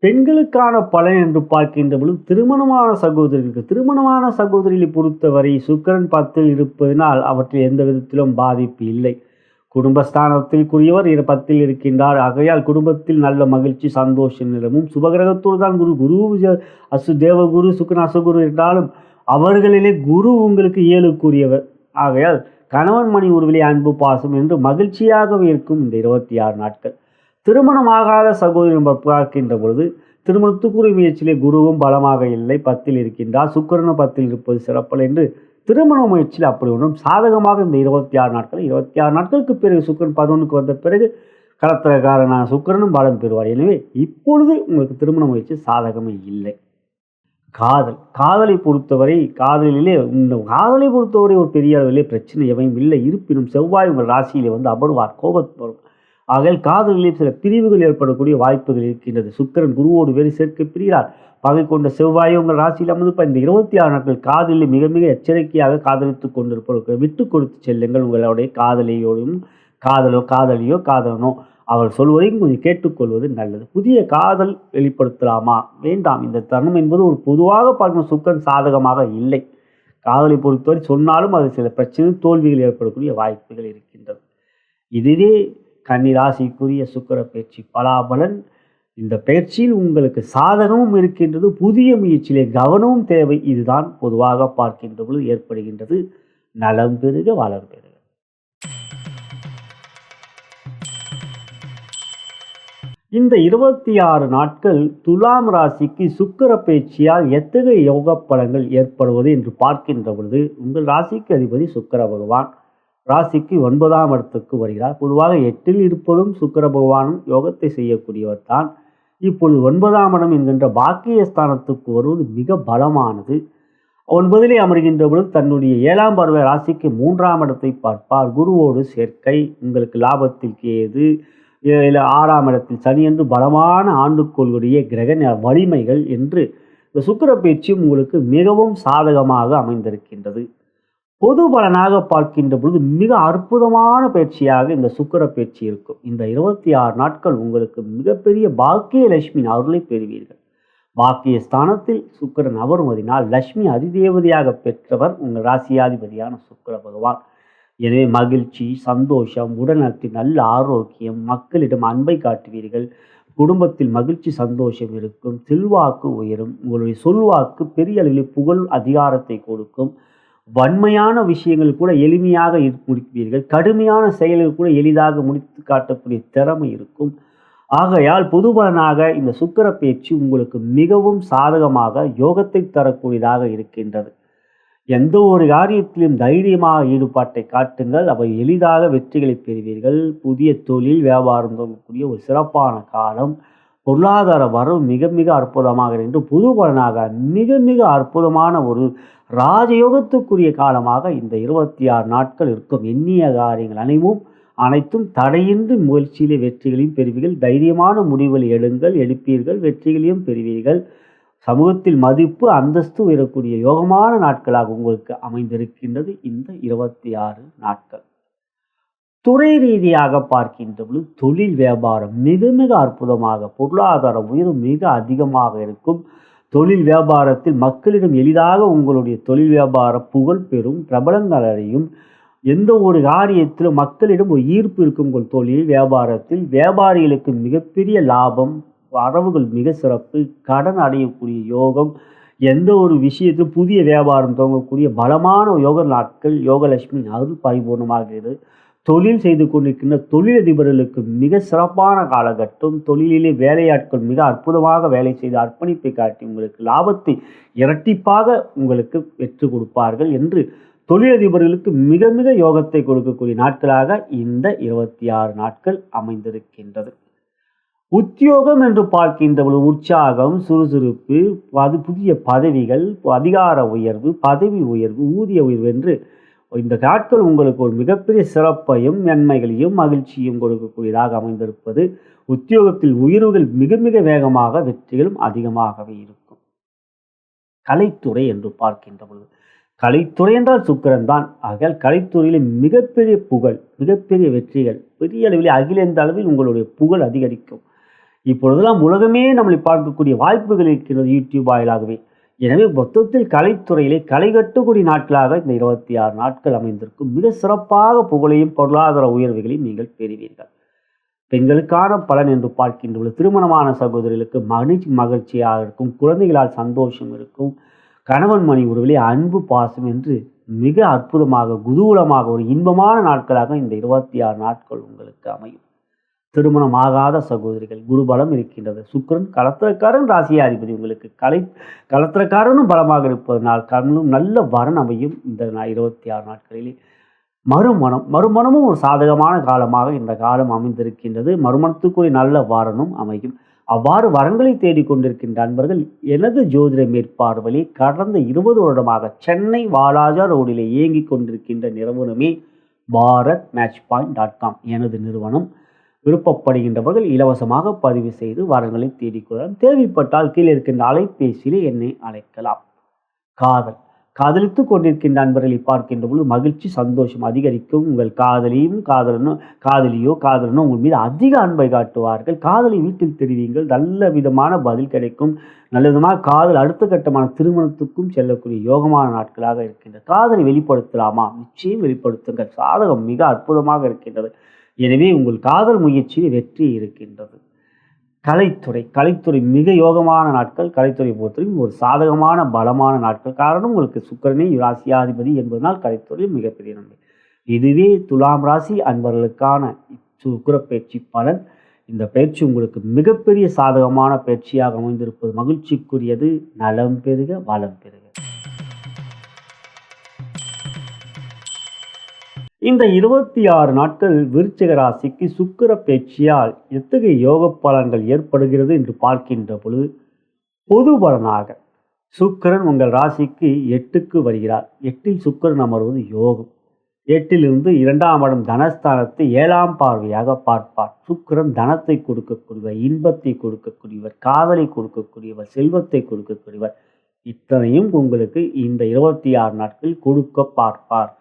பெண்களுக்கான பலன் என்று பார்க்கின்ற பொழுது திருமணமான சகோதரிகளை பொறுத்தவரை சுக்கிரன் 10ல் இருப்பதனால் அவற்றில் எந்த விதத்திலும் பாதிப்பு இல்லை. குடும்பஸ்தானத்திற்குரியவர் 10ல் இருக்கின்றார். ஆகையால் குடும்பத்தில் நல்ல மகிழ்ச்சி சந்தோஷ நிலமும். சுபகிரகத்தோடு தான் குரு தேவகுரு சுக்கிரன் அசுகுரு என்றாலும் அவர்களிலே குரு உங்களுக்கு 7க்குரியவர். ஆகையால் கணவன் மணி உறவிலே அன்பு பாசம் என்று மகிழ்ச்சியாகவே இருக்கும் இந்த 26 நாட்கள். திருமணமாகாத சகோதரி பார்க்கின்ற பொழுது திருமணத்துக்குரிய முயற்சியிலே குருவும் பலமாக இல்லை, 10ல் இருக்கின்றார். சுக்கிரனும் 10ல் இருப்பது சிறப்பல் என்று திருமண முயற்சியில் அப்படி ஒன்றும் சாதகமாக இந்த 26 நாட்களுக்கு பிறகு சுக்கிரன் 11க்கு வந்த பிறகு கலத்திரக்காரனான சுக்கிரனும் பலம் பெறுவார். எனவே இப்பொழுது உங்களுக்கு திருமண முயற்சி சாதகமே இல்லை. காதலை பொறுத்தவரை ஒரு பெரிய அளவிலே பிரச்சனை எவையும் இல்லை. இருப்பினும் செவ்வாய் உங்கள் ராசியிலே அமர்வார், கோபத்து. ஆகையால் காதலிலே சில பிரிவுகள் ஏற்படக்கூடிய வாய்ப்புகள் இருக்கின்றது. சுக்கிரன் குருவோடு வேறு சேர்க்கை பிரிகிறார். பகை கொண்ட செவ்வாய் உங்கள் ராசியில் அமர்ந்து இந்த 26 நாட்கள் காதலில் மிக மிக எச்சரிக்கையாக காதலித்துக் கொண்டிருப்பவர்கள் விட்டு கொடுத்து செல்லுங்கள். உங்களுடைய காதலனோ அவர் சொல்வதையும் கொஞ்சம் கேட்டுக்கொள்வது நல்லது. புதிய காதல் வெளிப்படுத்தலாமா? வேண்டாம். இந்த தருணம் என்பது ஒரு பொதுவாக பார்க்கும் சுக்கிரன் சாதகமாக இல்லை. காதலை பொறுத்தவரை சொன்னாலும் அது சில பிரச்சனை தோல்விகள் ஏற்படக்கூடிய வாய்ப்புகள் இருக்கின்றது. இதுவே கன்னிராசிக்குரிய சுக்கிர பயிற்சி பலாபலன். இந்த பயிற்சியில் உங்களுக்கு சாதகமும் இருக்கின்றது, புதிய முயற்சியிலே கவனமும் தேவை. இதுதான் பொதுவாக பார்க்கின்ற பொழுது ஏற்படுகின்றது. நலம் பெருக வளம் பெறுக. இந்த 26 நாட்கள் துலாம் ராசிக்கு சுக்கிர பயிற்சியால் எத்தகைய யோக பலன்கள் ஏற்படுவது என்று பார்க்கின்ற பொழுது, உங்கள் ராசிக்கு அதிபதி சுக்கிர பகவான் ராசிக்கு 9ஆம் இடத்துக்கு வருகிறார். பொதுவாக 8ல் இருப்பதும் சுக்கிர பகவானும் யோகத்தை செய்யக்கூடியவர் தான். இப்பொழுது 9ஆம் இடம் என்கின்ற பாக்கியஸ்தானத்துக்கு வருவது மிக பலமானது. 9லே அமர்கின்ற பொழுது தன்னுடைய 7ஆம் பார்வை ராசிக்கு 3ஆம் இடத்தை பார்ப்பார். குருவோடு சேர்க்கை, உங்களுக்கு லாபத்தில் கேது, 6ஆம் இடத்தில் சனி என்று பலமான ஆண்டுக்கோளுடைய கிரக வலிமைகள் என்று இந்த சுக்கிர பயிற்சியும் உங்களுக்கு மிகவும் சாதகமாக அமைந்திருக்கின்றது. பொது பலனாக பார்க்கின்ற பொழுது மிக அற்புதமான பயிற்சியாக இந்த சுக்கிர பயிற்சி இருக்கும். இந்த 26 நாட்கள் உங்களுக்கு மிகப்பெரிய பாக்கியலட்சுமி அருளை பெறுவீர்கள். பாக்கிய ஸ்தானத்தில் சுக்கிரன் அமர்வதினால் லட்சுமி அதிதேவதையாக பெற்றவர் உங்கள் ராசியாதிபதியான சுக்கிர பகவான். எனவே மகிழ்ச்சி, சந்தோஷம், உடல்நலத்தில் நல்ல ஆரோக்கியம், மக்களிடம் அன்பை காட்டுவீர்கள். குடும்பத்தில் மகிழ்ச்சி சந்தோஷம் இருக்கும். செல்வாக்கு உயரும். உங்களுடைய சொல்வாக்கு பெரிய அளவில் புகழ் அதிகாரத்தை கொடுக்கும். வன்மையான விஷயங்கள் கூட எளிமையாக முடிப்பீர்கள். கடுமையான செயல்கள் கூட எளிதாக முடித்து காட்டக்கூடிய திறமை இருக்கும். ஆகையால் பொது பலனாக இந்த சுக்கிர பயிற்சி உங்களுக்கு மிகவும் சாதகமாக யோகத்தை தரக்கூடியதாக இருக்கின்றது. எந்த ஒரு காரியத்திலும் தைரியமாக ஈடுபாட்டை காட்டுங்கள். அவை எளிதாக வெற்றிகளை பெறுவீர்கள். புதிய தொழில் வியாபாரம் தொடங்கக்கூடிய ஒரு சிறப்பான காலம். பொருளாதார வரவு மிக மிக அற்புதமாக இருந்து பொது பலனாக மிக மிக அற்புதமான ஒரு ராஜயோகத்துக்குரிய காலமாக இந்த 26 நாட்கள் இருக்கும். எண்ணிய காரியங்கள் அனைத்தும் தடையின்றி முயற்சியிலே வெற்றிகளையும் பெறுவீர்கள். தைரியமான முடிவுகளை எடுப்பீர்கள், வெற்றிகளையும் பெறுவீர்கள். சமூகத்தில் மதிப்பு அந்தஸ்து உயரக்கூடிய யோகமான நாட்களாக உங்களுக்கு அமைந்திருக்கின்றது இந்த 26 நாட்கள். துறை ரீதியாக பார்க்கின்ற பொழுது தொழில் வியாபாரம் மிக மிக அற்புதமாக, பொருளாதார உயர்வு மிக அதிகமாக இருக்கும். தொழில் வியாபாரத்தில் மக்களிடம் எளிதாக உங்களுடைய தொழில் வியாபார புகழ் பெறும், பிரபலங்கள் அடையும். எந்த ஒரு காரியத்திலும் மக்களிடம் ஒரு ஈர்ப்பு இருக்கும். உங்கள் தொழில் வியாபாரத்தில் வியாபாரிகளுக்கு மிகப்பெரிய லாபம், வரவுகள் மிக சிறப்பு, கடன் அடையக்கூடிய யோகம். எந்த ஒரு விஷயத்திலும் புதிய வியாபாரம் துவங்கக்கூடிய பலமான யோக நாட்கள். யோகலட்சுமி அருள் பரிபூர்ணமாகிறது. தொழில் செய்து கொண்டிருக்கின்ற தொழிலதிபர்களுக்கு மிக சிறப்பான காலகட்டம். தொழிலிலே வேலையாட்கள் மிக அற்புதமாக வேலை செய்து அர்ப்பணிப்பை காட்டி உங்களுக்கு லாபத்தை இரட்டிப்பாக உங்களுக்கு பெற்று கொடுப்பார்கள் என்று தொழிலதிபர்களுக்கு மிக மிக யோகத்தை கொடுக்கக்கூடிய நாட்களாக இந்த 26 நாட்கள் அமைந்திருக்கின்றது. உத்தியோகம் என்று பார்க்கின்ற பொழுது உற்சாகம், சுறுசுறுப்பு, புதிய பதவிகள், அதிகார உயர்வு, பதவி உயர்வு, ஊதிய உயர்வு என்று இந்த நாட்கள் உங்களுக்கு ஒரு மிகப்பெரிய சிறப்பையும் நன்மைகளையும் மகிழ்ச்சியும் கொடுக்கக்கூடியதாக அமைந்திருப்பது. உத்தியோகத்தில் உயர்வுகள் மிக மிக வேகமாக, வெற்றிகளும் அதிகமாகவே இருக்கும். கலைத்துறை என்று பார்க்கின்ற பொழுது கலைத்துறை என்றால் சுக்கிரன் தான். ஆகையால் கலைத்துறையில் மிகப்பெரிய புகழ், மிகப்பெரிய வெற்றிகள், பெரிய அளவில் அகில இந்த அளவில் உங்களுடைய புகழ் அதிகரிக்கும். இப்பொழுதெல்லாம் உலகமே நம்மளை பார்க்கக்கூடிய வாய்ப்புகள் இருக்கிறது யூடியூப் வாயிலாகவே. எனவே மொத்தத்தில் கலைத்துறையிலே களை கட்டக்கூடிய நாட்களாக இந்த 26 நாட்கள் அமைந்திருக்கும். மிக சிறப்பாக புகழையும் பொருளாதார உயர்வுகளையும் நீங்கள் பெறுவீர்கள். பெண்களுக்கான பலன் என்று பார்க்கின்ற பொழுது திருமணமான சகோதரிகளுக்கு மகிழ்ச்சியாக இருக்கும். குழந்தைகளால் சந்தோஷம் இருக்கும். கணவன் மணி உறவிலே அன்பு, பாசம் என்று மிக அற்புதமாக, குதூகலமாக ஒரு இன்பமான நாட்களாக இந்த 26 நாட்கள் உங்களுக்கு அமையும். திருமணமாகாத சகோதரிகள் குருபலம் இருக்கின்றது. சுக்கிரன் களத்திரக்காரன், ராசியாதிபதி. உங்களுக்கு களத்திரக்காரனும் பலமாக இருப்பதனால் நல்ல வரன் அமையும். இந்த 26 நாட்களிலே மறுமணமும் ஒரு சாதகமான காலமாக இந்த காலம் அமைந்திருக்கின்றது. மறுமணத்துக்குரிய நல்ல வரனும் அமையும். அவ்வாறு வரன்களை தேடிக்கொண்டிருக்கின்ற அன்பர்கள் எனது ஜோதிட மேற்பார்வையில் கடந்த 20 வருடமாக சென்னை வாலாஜா ரோடிலே இயங்கிக் கொண்டிருக்கின்ற நிறுவனமே bharatmatchpoint.com எனது நிறுவனம். விருப்பப்படுகின்றவர்கள் இலவசமாக பதிவு செய்து வரன்களை தேடிக்கொள்ளலாம். தேவைப்பட்டால் கீழே இருக்கின்ற அலைபேசியிலே என்னை அழைக்கலாம். காதலித்துக் கொண்டிருக்கின்ற அன்பர்களை பார்க்கின்ற பொழுது மகிழ்ச்சி, சந்தோஷம் அதிகரிக்கும். உங்கள் காதலியோ காதலனோ உங்கள் மீது அதிக அன்பை காட்டுவார்கள். காதலை வீட்டில் தெரிவிங்கள், நல்ல விதமான பதில் கிடைக்கும். நல்ல விதமாக காதல் அடுத்த கட்டமான திருமணத்துக்கும் செல்லக்கூடிய யோகமான நாட்களாக இருக்கின்றது. காதலை வெளிப்படுத்தலாமா? நிச்சயம் வெளிப்படுத்துங்கள். சாதகம் மிக அற்புதமாக இருக்கின்றது. எனவே உங்கள் காதல் முயற்சியில் வெற்றி இருக்கின்றது. கலைத்துறை மிக யோகமான நாட்கள். கலைத்துறை பொறுத்தவரைக்கும் ஒரு சாதகமான பலமான நாட்கள். காரணம் உங்களுக்கு சுக்கிரனே ராசியாதிபதி என்பதனால் கலைத்துறையில் மிகப்பெரிய நன்மை. இதுவே துலாம் ராசி அன்பர்களுக்கான சுக்கிர பயிற்சி பலன். இந்த பயிற்சி உங்களுக்கு மிகப்பெரிய சாதகமான பயிற்சியாக அமைந்திருப்பது மகிழ்ச்சிக்குரியது. நலம் பெறுக, வளம் பெறுக. இந்த 26 நாட்கள் விருச்சிக ராசிக்கு சுக்கிர பயிற்சியால் எத்தகைய யோக பலன்கள் ஏற்படுகிறது என்று பார்க்கின்ற பொழுது, பொது பலனாக சுக்கிரன் உங்கள் ராசிக்கு 8க்கு வருகிறார். 8இல் சுக்கிரன் அமர்வது யோகம். 8இலிருந்து 2ஆம் இடம் தனஸ்தானத்தை 7ஆம் பார்வையாக பார்ப்பார். சுக்கிரன் தனத்தை கொடுக்கக்கூடியவர், இன்பத்தை கொடுக்கக்கூடியவர், காதலை கொடுக்கக்கூடியவர், செல்வத்தை கொடுக்கக்கூடியவர். இத்தனையும் உங்களுக்கு இந்த 26 நாட்கள் கொடுக்க பார்ப்பார்.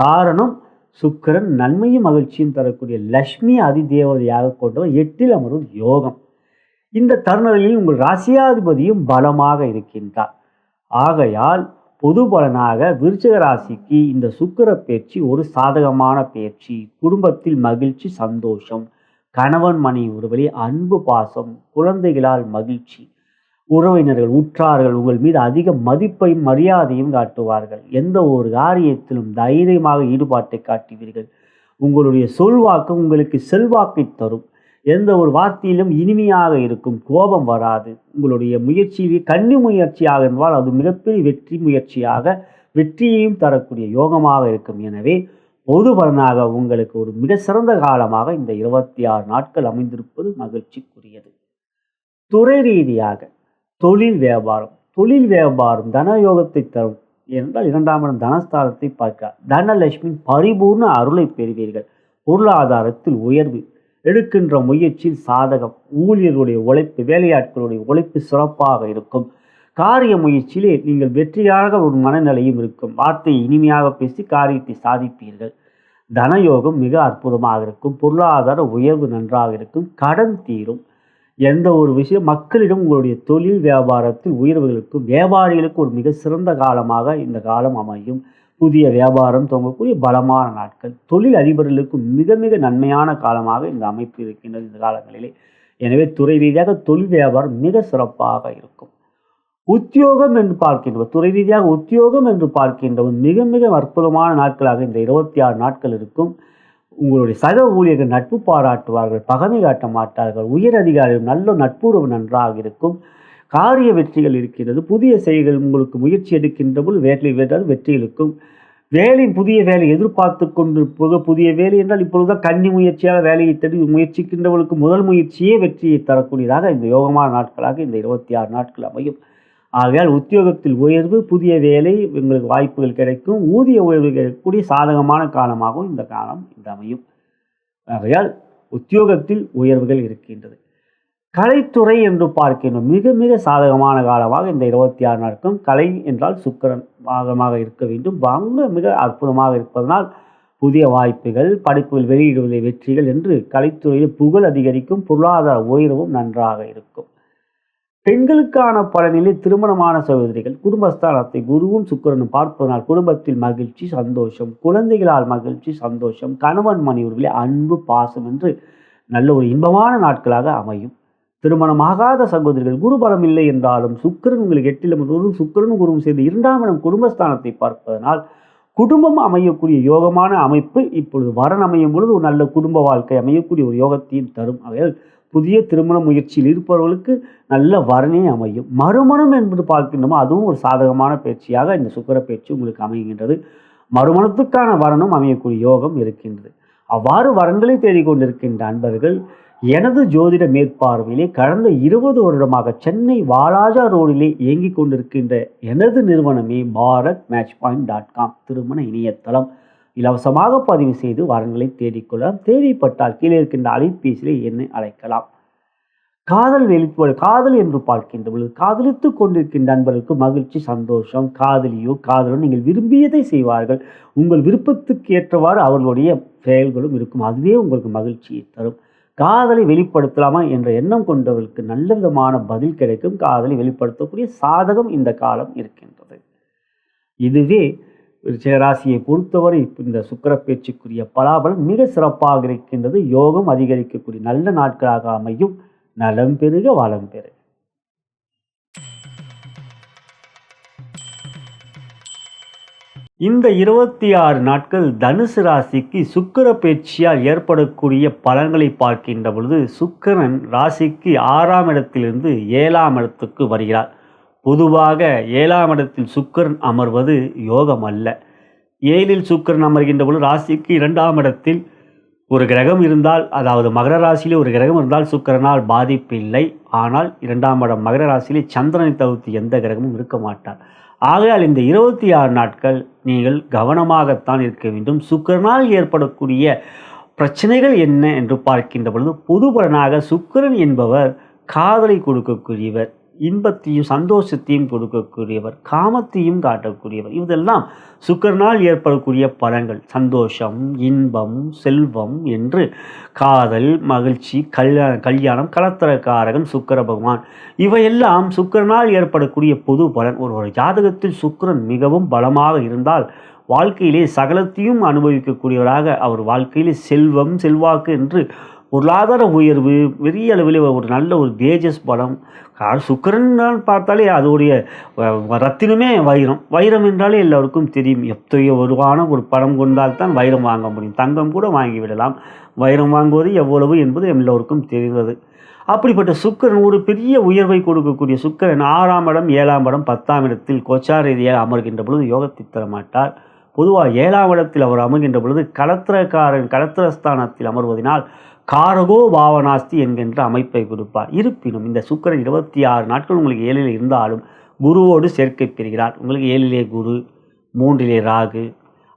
காரணம் சுக்கிரன் நன்மையும் மகிழ்ச்சியும் தரக்கூடிய லட்சுமி அதிதேவதையாக கொண்டவர். 8இல் அமரும் யோகம். இந்த தருணத்தில் உங்கள் ராசியாதிபதியும் பலமாக இருக்கின்றார். ஆகையால் பொது பலனாக விருச்சிக ராசிக்கு இந்த சுக்கிர பயிற்சி ஒரு சாதகமான பயிற்சி. குடும்பத்தில் மகிழ்ச்சி, சந்தோஷம், கணவன் மனைவி உறவிலே அன்பு, பாசம், குழந்தைகளால் மகிழ்ச்சி, உறவினர்கள் உற்றார்கள் உங்கள் மீது அதிக மதிப்பையும் மரியாதையும் காட்டுவார்கள். எந்த ஒரு காரியத்திலும் தைரியமாக ஈடுபாட்டை காட்டுவீர்கள். உங்களுடைய சொல்வாக்கு உங்களுக்கு செல்வாக்கை தரும். எந்த ஒரு வார்த்தையிலும் இனிமையாக இருக்கும். கோபம் வராது. உங்களுடைய முயற்சியிலே கன்னி முயற்சியாக இருந்தால் அது மிகப்பெரிய வெற்றி முயற்சியாக வெற்றியையும் தரக்கூடிய யோகமாக இருக்கும். எனவே பொது பலனாக உங்களுக்கு ஒரு மிக சிறந்த காலமாக இந்த 26 நாட்கள் அமைந்திருப்பது மகிழ்ச்சிக்குரியது. துறை ரீதியாக தொழில் வியாபாரம் தனயோகத்தை தரும். ஏனென்றால் 2ஆம் இடம் தனஸ்தானத்தை பார்க்கிறார். தனலட்சுமி பரிபூர்ண அருளை பெறுவீர்கள். பொருளாதாரத்தில் உயர்வு, எடுக்கின்ற முயற்சியில் சாதகம், ஊழியர்களுடைய உழைப்பு, வேலையாட்களுடைய உழைப்பு சிறப்பாக இருக்கும். காரிய முயற்சியிலே நீங்கள் வெற்றியாக ஒரு மனநிலையும் இருக்கும். வார்த்தையை இனிமையாக பேசி காரியத்தை சாதிப்பீர்கள். தனயோகம் மிக அற்புதமாக இருக்கும். பொருளாதார உயர்வு நன்றாக இருக்கும். கடன் தீரும். எந்த ஒரு விஷயம் மக்களிடம் உங்களுடைய தொழில் வியாபாரத்தில் உயர்வுகளுக்கும் வியாபாரிகளுக்கு ஒரு மிக சிறந்த காலமாக இந்த காலம் அமையும். புதிய வியாபாரம் துவங்கக்கூடிய பலமான நாட்கள். தொழில் அதிபர்களுக்கும் மிக மிக நன்மையான காலமாக இந்த அமைப்பு இருக்கின்றது இந்த காலங்களிலே. எனவே துறை ரீதியாக தொழில் வியாபாரம் மிக சிறப்பாக இருக்கும். உத்தியோகம் என்று பார்க்கின்றவர், துறை ரீதியாக உத்தியோகம் என்று பார்க்கின்றவர் மிக மிக அற்புதமான நாட்களாக இந்த 26 நாட்கள் இருக்கும். உங்களுடைய சக ஊழியர்கள் நட்பு பாராட்டுவார்கள், பகமை காட்ட மாட்டார்கள். உயர் அதிகாரிகள் நல்ல நட்புறவு நன்றாக இருக்கும். காரிய வெற்றிகள் இருக்கின்றது. புதிய செயல்கள் உங்களுக்கு முயற்சி எடுக்கின்ற போது வெற்றி இருக்கும். புதிய வேலை எதிர்பார்த்து கொண்டு புதிய வேலை என்றால் இப்பொழுதுதான் கன்னி முயற்சியாக வேலையை தேடி முயற்சிக்கின்றவர்களுக்கு முதல் முயற்சியே வெற்றியை தரக்கூடியதாக இந்த யோகமான நாட்களாக இந்த 26 நாட்கள் அமையும். ஆகையால் உத்தியோகத்தில் உயர்வு, புதிய வேலை உங்களுக்கு வாய்ப்புகள் கிடைக்கும். ஊதிய உயர்வு கிடைக்கக்கூடிய சாதகமான காலமாகவும் இந்த காலம் அமையும். ஆகையால் உத்தியோகத்தில் உயர்வுகள் இருக்கின்றது. கலைத்துறை என்று பார்க்கின்றோம் மிக மிக சாதகமான காலமாக இந்த 26 நாட்களும். கலை என்றால் சுக்கிரன் பாகமாக இருக்க வேண்டும். மிக அற்புதமாக இருப்பதனால் புதிய வாய்ப்புகள், படைப்புகள் வெளியிடுவதில் வெற்றிகள் என்று கலைத்துறையில் புகழ் அதிகரிக்கும். பொருளாதார உயர்வும் நன்றாக இருக்கும். பெண்களுக்கான பலனிலே திருமணமான சகோதரிகள் குடும்பஸ்தானத்தை குருவும் சுக்கிரனும் பார்ப்பதனால் குடும்பத்தில் மகிழ்ச்சி, சந்தோஷம், குழந்தைகளால் மகிழ்ச்சி, சந்தோஷம், கணவன் மனைவிகளே அன்பு, பாசம் என்று நல்ல ஒரு இன்பமான நாட்களாக அமையும். திருமணமாகாத சகோதரிகள் குருபலம் இல்லை என்றாலும் சுக்கிரன் உங்களுக்கு 8இல் சுக்கிரனும் குருவும் சேர்ந்து 2ஆம் இடம் குடும்பஸ்தானத்தை பார்ப்பதனால் குடும்பம் அமையக்கூடிய யோகமான அமைப்பு இப்பொழுது வரன் அமையும் பொழுது ஒரு நல்ல குடும்ப வாழ்க்கை அமையக்கூடிய ஒரு யோகத்தையும் தரும். அவையால் புதிய திருமண முயற்சியில் இருப்பவர்களுக்கு நல்ல வரனே அமையும். மறுமணம் என்பது பார்க்கின்றோமோ அதுவும் ஒரு சாதகமான பயிற்சியாக இந்த சுக்கிர பயிற்சி உங்களுக்கு அமைகின்றது. மறுமணத்துக்கான வரனும் அமையக்கூடிய யோகம் இருக்கின்றது. அவ்வாறு வரன்களை தேடிக்கொண்டிருக்கின்ற அன்பர்கள் எனது ஜோதிட மேற்பார்வையிலே கடந்த 20 வருடமாக சென்னை வாலாஜா ரோடிலே இயங்கிக் கொண்டிருக்கின்ற எனது நிறுவனமே bharatmatchpoint.com திருமண இணையதளம். இலவசமாக பதிவு செய்து வரன்களை தேடிக்கொள்ளலாம். தேவைப்பட்டால் கீழே இருக்கின்ற அலைபேசியிலே என்னை அழைக்கலாம். காதல் என்று பார்க்கின்ற பொழுது காதலித்து கொண்டிருக்கின்ற நண்பர்களுக்கு மகிழ்ச்சி, சந்தோஷம். காதலியோ காதலோ நீங்கள் விரும்பியதை செய்வார்கள். உங்கள் விருப்பத்துக்கு ஏற்றவாறு அவர்களுடைய செயல்களும் இருக்கும். அதுவே உங்களுக்கு மகிழ்ச்சியை தரும். காதலை வெளிப்படுத்தலாமா என்ற எண்ணம் கொண்டவர்களுக்கு நல்ல விதமான பதில் கிடைக்கும். காதலை வெளிப்படுத்தக்கூடிய சாதகம் இந்த காலம் இருக்கின்றது. இதுவே ராசியை பொறுத்தவரை இந்த சுக்கிர பேச்சுக்குரிய பலாபலம் மிக சிறப்பாக இருக்கின்றது. யோகம் அதிகரிக்கக்கூடிய நல்ல நாட்களாக அமையும். நலம் பெருக வளம் பெருக. இந்த 26 நாட்கள் தனுசு ராசிக்கு சுக்கிர பேச்சியால் ஏற்படக்கூடிய பலன்களை பார்க்கின்ற பொழுது சுக்கிரன் ராசிக்கு 6ஆம் இடத்திலிருந்து 7ஆம் இடத்துக்கு வருகிறார். பொதுவாக 7ஆம் இடத்தில் சுக்கிரன் அமர்வது யோகம் அல்ல. 7இல் சுக்கிரன் அமர்கின்ற பொழுது ராசிக்கு 2ஆம் இடத்தில் ஒரு கிரகம் இருந்தால், அதாவது மகர ராசியிலே ஒரு கிரகம் இருந்தால் சுக்கிரனால் பாதிப்பு இல்லை. ஆனால் 2ஆம் இடம் மகர ராசியிலே சந்திரனை தவிர்த்து எந்த கிரகமும் இருக்க மாட்டார். ஆகையால் இந்த 26 நாட்கள் நீங்கள் கவனமாகத்தான் இருக்க வேண்டும். சுக்கிரனால் ஏற்படக்கூடிய பிரச்சனைகள் என்ன என்று பார்க்கின்ற பொழுது பொது பலனாக சுக்கிரன் என்பவர் காதலை கொடுக்கக்கூடியவர், இன்பத்தையும் சந்தோஷத்தையும் கொடுக்கக்கூடியவர், காமத்தையும் காட்டக்கூடியவர். இதெல்லாம் சுக்கிரனால் ஏற்படக்கூடிய பலன்கள். சந்தோஷம், இன்பம், செல்வம் என்று காதல், மகிழ்ச்சி, கல்யாணம், கலத்தரக்காரகன் சுக்கிர பகவான். இவையெல்லாம் சுக்கிரனால் ஏற்படக்கூடிய பொது பலன். ஒரு ஜாதகத்தில் சுக்கிரன் மிகவும் பலமாக இருந்தால் வாழ்க்கையிலே சகலத்தையும் அனுபவிக்கக்கூடியவராக அவர் வாழ்க்கையிலே செல்வம், செல்வாக்கு என்று பொருளாதார உயர்வு, பெரிய அளவில் ஒரு நல்ல ஒரு தேஜஸ் பலம். சுக்கிரன் பார்த்தாலே அதோடைய ரத்தினமே வைரம். வைரம் என்றாலே எல்லோருக்கும் தெரியும். எத்தகைய ஒருவான ஒரு படம் கொண்டால் தான் வைரம் வாங்க முடியும். தங்கம் கூட வாங்கிவிடலாம். வைரம் வாங்குவது எவ்வளவு என்பது எல்லோருக்கும் தெரிந்தது. அப்படிப்பட்ட சுக்கிரன் ஒரு பெரிய உயர்வை கொடுக்கக்கூடிய சுக்கிரன் 6ஆம் இடம், 7ஆம் இடம், 10ஆம் இடத்தில் கோச்சார ரீதியாக அமர்கின்ற பொழுது யோகத்தை தரமாட்டார். பொதுவாக 7ஆம் இடத்தில் அவர் அமர்கின்ற பொழுது கலத்திரஸ்தானத்தில் அமர்வதனால் காரகோ பாவனாஸ்தி என்கின்ற அமைப்பை கொடுப்பார். இருப்பினும் இந்த சுக்கிரன் 26 நாட்கள் உங்களுக்கு 7இல் இருந்தாலும் குருவோடு சேர்க்கை பெறுகிறார். உங்களுக்கு 7இலே குரு, 3இலே ராகு,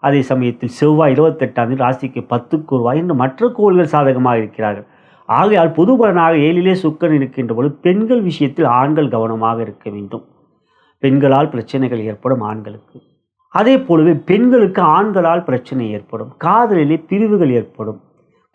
அதே சமயத்தில் செவ்வாய் 28ஆம் தேதி ராசிக்கு 10க்கு ரூபாய் என்று மற்ற கோள்கள் சாதகமாக இருக்கிறார்கள். ஆகையால் பொது பலனாக 7இலே சுக்கிரன் இருக்கின்ற பொழுது பெண்கள் விஷயத்தில் ஆண்கள் கவனமாக இருக்க வேண்டும். பெண்களால் பிரச்சனைகள் ஏற்படும் ஆண்களுக்கு. அதே போலவே பெண்களுக்கு ஆண்களால் பிரச்சனை ஏற்படும். காதலிலே பிரிவுகள் ஏற்படும்.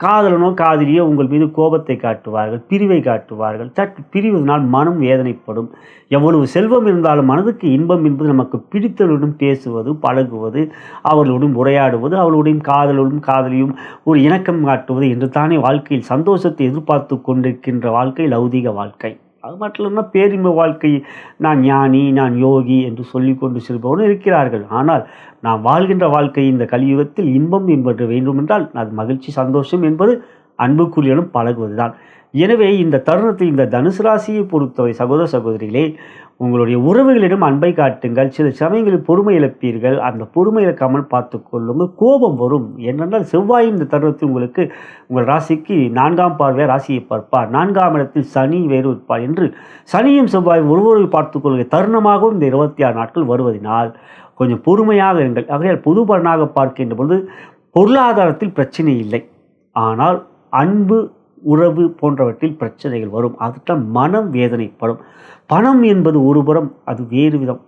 காதலனோ காதலியோ உங்கள் மீது கோபத்தை காட்டுவார்கள், பிரிவை காட்டுவார்கள். சற்று பிரிவதனால் மனம் வேதனைப்படும். எவ்வளவு செல்வம் இருந்தாலும் மனதுக்கு இன்பம் என்பது நமக்கு பிடித்தவர்களுடன் பேசுவது, பழகுவது, அவர்களுடன் உரையாடுவது, அவர்களுடைய காதலியும் ஒரு இணக்கம் காட்டுவது என்று தானே வாழ்க்கையில் சந்தோஷத்தை எதிர்பார்த்து கொண்டிருக்கின்ற வாழ்க்கை லௌதீக வாழ்க்கை. அது மட்டும் இல்லாமல் பேரின்ப வாழ்க்கை, நான் ஞானி, நான் யோகி என்று சொல்லிக்கொண்டு செல்பவர்கள் இருக்கிறார்கள். ஆனால் நாம் வாழ்கின்ற வாழ்க்கை இந்த கலியுகத்தில் இன்பம் என்பது வேண்டுமென்றால் அது மகிழ்ச்சி, சந்தோஷம் என்பது அன்புக்குரியனும் பழகுவதுதான். எனவே இந்த தருணத்தில் இந்த தனுசு ராசியை பொறுத்தவரை சகோதர சகோதரிகளே, உங்களுடைய உறவுகளிடம் அன்பை காட்டுங்கள். சில சமயங்களில் பொறுமை இழப்பீர்கள். அந்த பொறுமை இழக்காமல் பார்த்து கொள்ளுங்கள். கோபம் வரும். ஏனென்றால் செவ்வாய் இந்த தருணத்தில் உங்களுக்கு உங்கள் ராசிக்கு 4ஆம் பார்வையாக ராசியை பார்ப்பார். 4ஆம் இடத்தில் சனி வேறு இருப்பார் என்று சனியும் செவ்வாயும் ஒருவரை பார்த்து கொள்கிற தருணமாகவும் இந்த 26 நாட்கள் வருவதனால் கொஞ்சம் பொறுமையாக இருங்கள். ஆகையால் பொது பலனாக பார்க்கின்ற பொழுது பொருளாதாரத்தில் பிரச்சனை இல்லை. ஆனால் அன்பு, உறவு போன்றவற்றில் பிரச்சனைகள் வரும். அதுதான் மனம் வேதனைப்படும். பணம் என்பது ஒருபுறம், அது வேறு விதம்.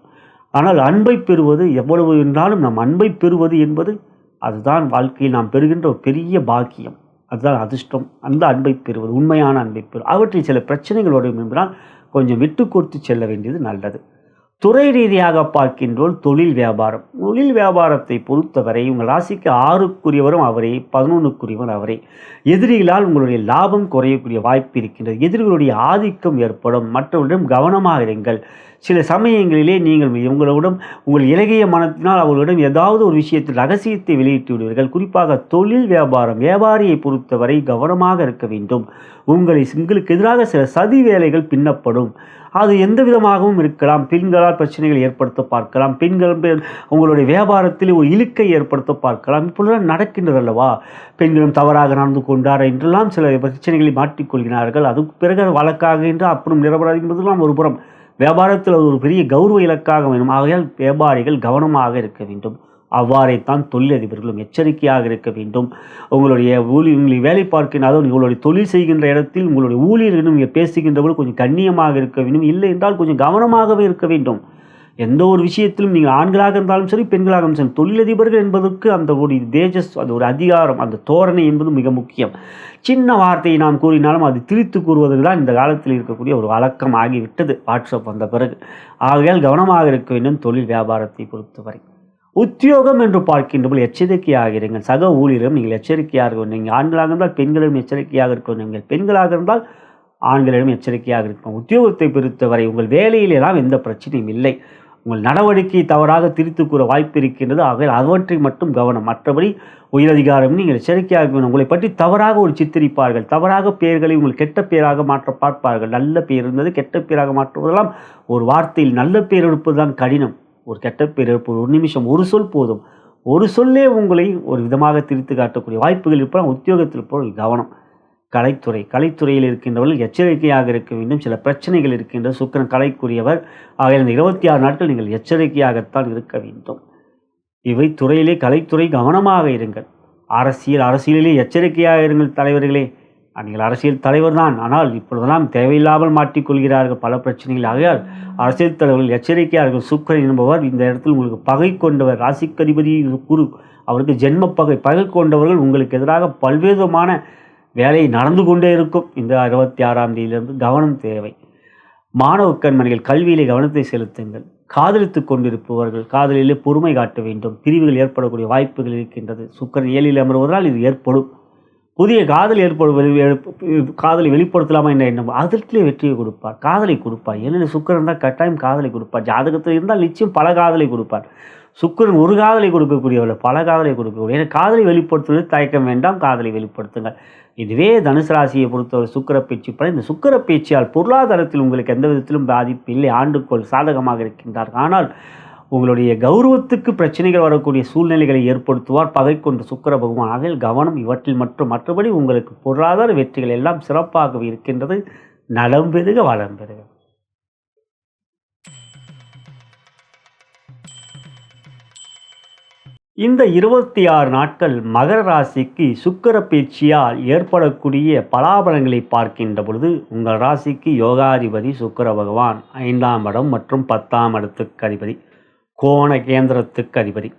ஆனால் அன்பை பெறுவது எவ்வளவு என்றாலும் நம் அன்பை பெறுவது என்பது அதுதான் வாழ்க்கையில் நாம் பெறுகின்ற ஒரு பெரிய பாக்கியம். அதுதான் அதிர்ஷ்டம். அந்த அன்பை பெறுவது, உண்மையான அன்பை பெறுவது. அவற்றில் சில பிரச்சனைகள் வரும் என்பதால் கொஞ்சம் விட்டு கொடுத்து செல்ல வேண்டியது நல்லது. துறை ரீதியாக பார்க்கின்றோல் தொழில் வியாபாரம். தொழில் வியாபாரத்தை பொறுத்தவரை உங்கள் ராசிக்கு 6க்குரியவரும் அவரே, 11க்குரியவர் அவரே. எதிரிகளால் உங்களுடைய லாபம் குறையக்கூடிய வாய்ப்பு இருக்கின்றது. எதிரிகளுடைய ஆதிக்கம் ஏற்படும். மற்றவர்களிடம் கவனமாக இருங்கள். சில சமயங்களிலே நீங்கள் உங்களிடம் உங்கள் இலகிய மனத்தினால் அவர்களிடம் ஏதாவது ஒரு விஷயத்தில் ரகசியத்தை வெளியிட்டு விடுவீர்கள். குறிப்பாக தொழில் வியாபாரியை பொறுத்தவரை கவனமாக இருக்க வேண்டும். உங்களுக்கு எதிராக சில சதி வேலைகள் பின்னப்படும். அது எந்த விதமாகவும் இருக்கலாம். பெண்களால் பிரச்சனைகள் ஏற்படுத்த பார்க்கலாம். பெண்கள் உங்களுடைய வியாபாரத்தில் ஒரு இழுக்கை ஏற்படுத்த பார்க்கலாம். இப்பொழுதுதான் நடக்கின்றது அல்லவா? பெண்களும் தவறாக நடந்து கொண்டார் என்றெல்லாம் சில பிரச்சனைகளை மாட்டிக்கொள்கிறார்கள். அதுக்கு பிறகு வழக்காக என்று அப்புறம் நிரபராதி என்பதெல்லாம் ஒரு புறம். வியாபாரத்தில் அது ஒரு பெரிய கௌரவ இலக்காக வேண்டும். ஆகையால் வியாபாரிகள் கவனமாக இருக்க வேண்டும். அவ்வாறைத்தான் தொழிலதிபர்களும் எச்சரிக்கையாக இருக்க வேண்டும். உங்களுடைய வேலை பார்க்கின்ற, அதாவது உங்களுடைய தொழில் செய்கின்ற இடத்தில் உங்களுடைய ஊழியர்களிடம் நீங்கள் பேசுகின்றவர்கள் கொஞ்சம் கண்ணியமாக இருக்க வேண்டும். இல்லை என்றால் கொஞ்சம் கவனமாகவே இருக்க வேண்டும். எந்த ஒரு விஷயத்திலும் நீங்கள் ஆண்களாக இருந்தாலும் சரி, பெண்களாக இருந்தாலும் சரி, தொழிலதிபர்கள் என்பதற்கு அந்த ஒரு தேஜஸ், அது ஒரு அதிகாரம், அந்த தோரணை என்பது மிக முக்கியம். சின்ன வார்த்தையை நாம் கூறினாலும் அது திரித்து கூறுவதற்கு தான் இந்த காலத்தில் இருக்கக்கூடிய ஒரு வழக்கம் ஆகிவிட்டது வாட்ஸ்அப் வந்த பிறகு. ஆகையால் கவனமாக இருக்க வேண்டும் தொழில் வியாபாரத்தை பொறுத்தவரை. உத்தியோகம் என்று பார்க்கின்றபோது எச்சரிக்கையாக இருங்கள். சக ஊழியரும் நீங்கள் எச்சரிக்கையாக இருக்க வேண்டும். நீங்கள் ஆண்களாக இருந்தால் பெண்களிடம் எச்சரிக்கையாக இருக்க வேண்டும். நீங்கள் பெண்களாக இருந்தால் ஆண்களிடம் எச்சரிக்கையாக இருக்கும். உத்தியோகத்தை பொறுத்தவரை உங்கள் வேலையிலெல்லாம் எந்த பிரச்சனையும் இல்லை. உங்கள் நடவடிக்கை தவறாக திரித்து கூற வாய்ப்பு இருக்கின்றது. ஆகையால் அவற்றை மட்டும் கவனம். மற்றபடி உயரதிகாரம் நீங்கள் எச்சரிக்கையாக இருக்கணும். உங்களை பற்றி தவறாக ஒரு சித்தரிப்பார்கள். தவறாக பெயர்களை உங்கள் கெட்ட பெயராக மாற்ற பார்ப்பார்கள். நல்ல பெயர் இருந்தது கெட்ட பெயராக மாற்றுவதெல்லாம் ஒரு வார்த்தையில் நல்ல பெயர் எடுப்பது தான் கடினம். ஒரு கெட்ட பெயர் எடுப்பது ஒரு நிமிஷம், ஒரு சொல் போதும். ஒரு சொல்லே உங்களை ஒரு விதமாக திரித்து காட்டக்கூடிய வாய்ப்புகள் இருப்பதால் உத்தியோகத்தில் போல் கவனம். கலைத்துறையில் இருக்கின்றவர்கள் எச்சரிக்கையாக இருக்க வேண்டும். சில பிரச்சனைகள் இருக்கின்ற சுக்கிரன் கலைக்குரியவர். ஆகிய இந்த 26 நாட்கள் நீங்கள் எச்சரிக்கையாகத்தான் இருக்க வேண்டும். இவை துறையிலே கலைத்துறை கவனமாக இருங்கள். அரசியலிலே எச்சரிக்கையாக இருங்கள் தலைவர்களே. நீங்கள் அரசியல் தலைவர் தான், ஆனால் இப்பொழுதெல்லாம் தேவையில்லாமல் மாட்டிக்கொள்கிறார்கள் பல பிரச்சனைகள். ஆகையால் அரசியல் தலைவர்கள் எச்சரிக்கையாக. சுக்கிரன் என்பவர் இந்த இடத்தில் உங்களுக்கு பகை கொண்டவர். ராசிக்கதிபதி குரு, அவருக்கு ஜென்ம பகை கொண்டவர்கள் உங்களுக்கு எதிராக பல்வேறுமான வேலை நடந்து கொண்டே இருக்கும். இந்த 26ஆம் தேதியிலிருந்து கவனம் தேவை. மாணவ கண்மணிகள் கல்வியிலே கவனத்தை செலுத்துங்கள். காதலித்து கொண்டிருப்பவர்கள் காதலிலே பொறுமை காட்ட வேண்டும். பிரிவுகள் ஏற்படக்கூடிய வாய்ப்புகள் இருக்கின்றது. சுக்கிரன் 7ல் அமர்வதால் இது ஏற்படும். புதிய காதல் காதலை வெளிப்படுத்தலாமா என்ற எண்ணம் அதற்கே வெற்றியை கொடுப்பார். காதலை கொடுப்பார். ஏனெனில் சுக்கிரன் தான் கட்டாயம் காதலை கொடுப்பார். ஜாதகத்தில் இருந்தால் நிச்சயம் பல காதலை கொடுப்பார். சுக்கிரன் ஒரு காதலை கொடுக்கக்கூடியவர்கள் பல காதலை கொடுக்கக்கூடிய. ஏன்னா காதலை வெளிப்படுத்துவது தயக்கம் வேண்டாம், காதலை வெளிப்படுத்துங்கள். இதுவே தனுசு ராசியை பொறுத்தவரை சுக்கிர பேச்சு பல. இந்த சுக்கிர பேச்சியால் பொருளாதாரத்தில் உங்களுக்கு எந்த விதத்திலும் பாதிப்பு இல்லை. ஆண்டுகோள் சாதகமாக இருக்கின்றார். ஆனால் உங்களுடைய கௌரவத்துக்கு பிரச்சனைகள் வரக்கூடிய சூழ்நிலைகளை ஏற்படுத்துவார் பகை கொண்ட சுக்கிர பகவான். ஆகையால் கவனம் இவற்றில் மற்றபடி உங்களுக்கு பொருளாதார வெற்றிகள் எல்லாம் சிறப்பாகவே இருக்கின்றது. நலம் பெருக வளம் பெறுக. இந்த 26 நாட்கள் மகர ராசிக்கு சுக்கிர பேச்சியால் ஏற்படக்கூடிய பலாபலங்களை பார்க்கின்ற பொழுது உங்கள் ராசிக்கு யோகாதிபதி சுக்கிர பகவான் 5ஆம் இடம் மற்றும் 10ஆம் இடத்துக்கு அதிபதி, கோண கேந்திரத்துக்கு அதிபதி.